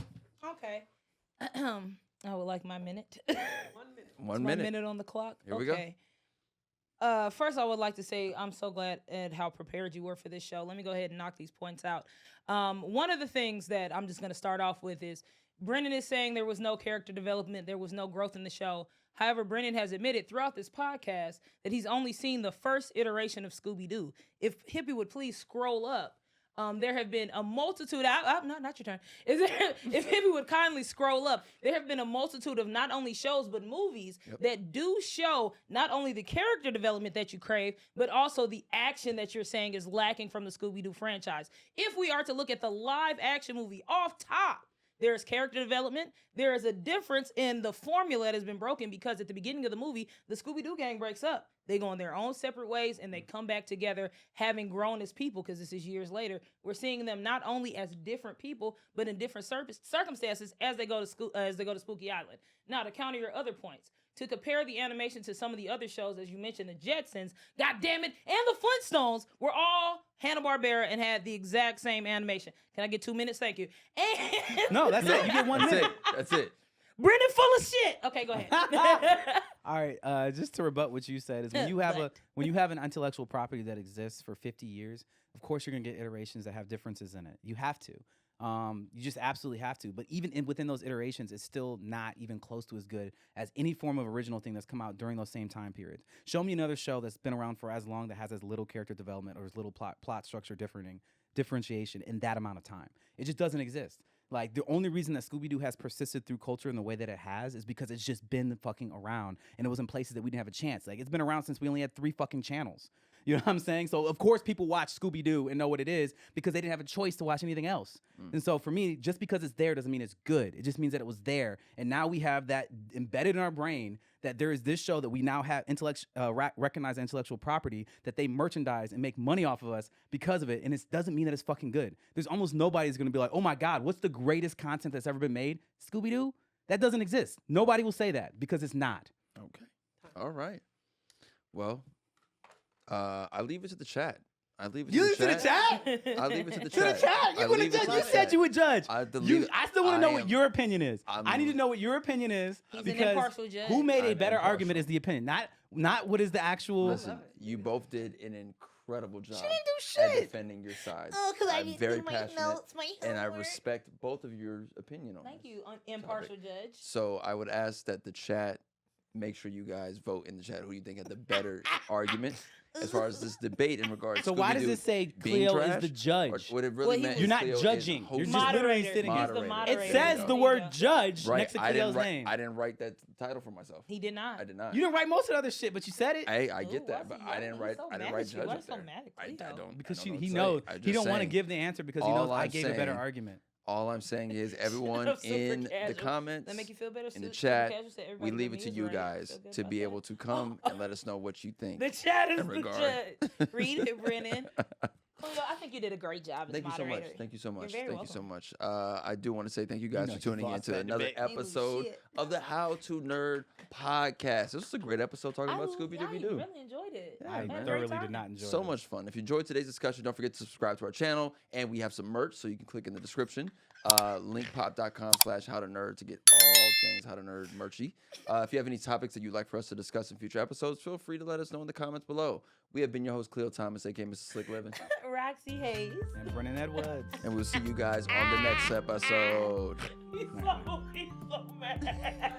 Okay. I would like my minute. 1 minute. 1 My minute. minute on the clock. Here we go. First, I would like to say I'm so glad at how prepared you were for this show. Let me go ahead and knock these points out. One of the things that I'm just going to start off with is Brennan is saying there was no character development, there was no growth in the show. However, Brennan has admitted throughout this podcast that he's only seen the first iteration of Scooby-Doo. If Hippie would please scroll up, there have been a multitude. Not your turn. If Hippie would kindly scroll up, there have been a multitude of not only shows but movies that do show not only the character development that you crave, but also the action that you're saying is lacking from the Scooby-Doo franchise. If we are to look at the live action movie off top, there is character development. There is a difference in the formula that has been broken because at the beginning of the movie, the Scooby-Doo gang breaks up. They go in their own separate ways and they come back together having grown as people because this is years later. We're seeing them not only as different people, but in different circumstances as they go to Spooky Island. Now, to counter your other points, to compare the animation to some of the other shows, as you mentioned, the Jetsons, God damn it, and the Flintstones were all Hanna-Barbera and had the exact same animation. Can I get 2 minutes? Thank you. And No, that's it. You get 1 minute. That's it. Brendan full of shit. Okay, go ahead. All right, just to rebut what you said is when you have an intellectual property that exists for 50 years, of course you're gonna get iterations that have differences in it. You have to. You just absolutely have to. But even within those iterations, it's still not even close to as good as any form of original thing that's come out during those same time periods. Show me another show that's been around for as long that has as little character development or as little plot structure differentiation in that amount of time. It just doesn't exist. Like, the only reason that Scooby-Doo has persisted through culture in the way that it has is because it's just been fucking around, and it was in places that we didn't have a chance. Like, it's been around since we only had 3 fucking channels. You know what I'm saying? So, of course, people watch Scooby-Doo and know what it is because they didn't have a choice to watch anything else. And so, for me, just because it's there doesn't mean it's good. It just means that it was there, and now we have that embedded in our brain that there is this show that we now have recognized intellectual property that they merchandise and make money off of us because of it, and it doesn't mean that it's fucking good. There's almost nobody who's going to be like, oh my God, what's the greatest content that's ever been made? Scooby-Doo? That doesn't exist. Nobody will say that because it's not. Okay. All right. Well, I leave it to the chat. I leave it to the chat. I leave it to the chat. To the chat. You're gonna judge. You said you would judge. I still want to know what your opinion is. I need to know what your opinion is. He's because an impartial judge. who made a better argument is the opinion, not what is the actual. Listen, you both did an incredible job She didn't do at shit. defending your side. Oh, because I I'm didn't very do my passionate, notes, my and I homework. respect both of your opinion on Thank this. you, impartial judge. So I would ask that the chat make sure you guys vote in the chat who you think had the better argument as far as this debate in regards to So why does Scooby-Doo it say being Cleo is trash, the judge? or what it really meant You're is not Cleo is judging. You're hosting- just literally Moderator. sitting He's here. the Moderator. moderator. It says the word judge Right. next to I Cleo's didn't name. I didn't write that title for myself. He did not. I did not. You didn't write most of the other shit, but you said it. I get Ooh, that, why but is I he- didn't he's write. so I didn't mad write at you? judge Why up you so there. mad at I Cleo? don't. Because I he don't know knows what to say. I he just don't want to saying- give the answer because he all knows I I'm gave a better saying- argument. All I'm saying is everyone I'm super in the casual. comments, That make you feel better? in the Super chat, casual said we everybody leave but it me to is you right. guys Feel good to about be that? able to come and let us know what you think. The chat is in the regard. judge. Read it, Brennan. Cleo, I think you did a great job as Thank you so moderator. much. Thank you so much. very Thank you so welcome. much. I do want to say thank you guys know for you tuning in lost to that another debate. episode shit. of the How to Nerd podcast. This was a great episode talking about I Scooby-Doo. really enjoyed it. Yeah, I I had a man. great thoroughly time. did not enjoy So it. much fun. If you enjoyed today's discussion, don't forget to subscribe to our channel, and we have some merch, so you can click in the description. Linkpop.com/howtonerd to get all things How to Nerd merchy. If you have any topics that you'd like for us to discuss in future episodes, feel free to let us know in the comments below. We have been your host, Cleo Thomas, aka Mr. Slick Living, Roxy Hayes. And Brennan Edwards. and we'll see you guys on the next episode. He's so mad.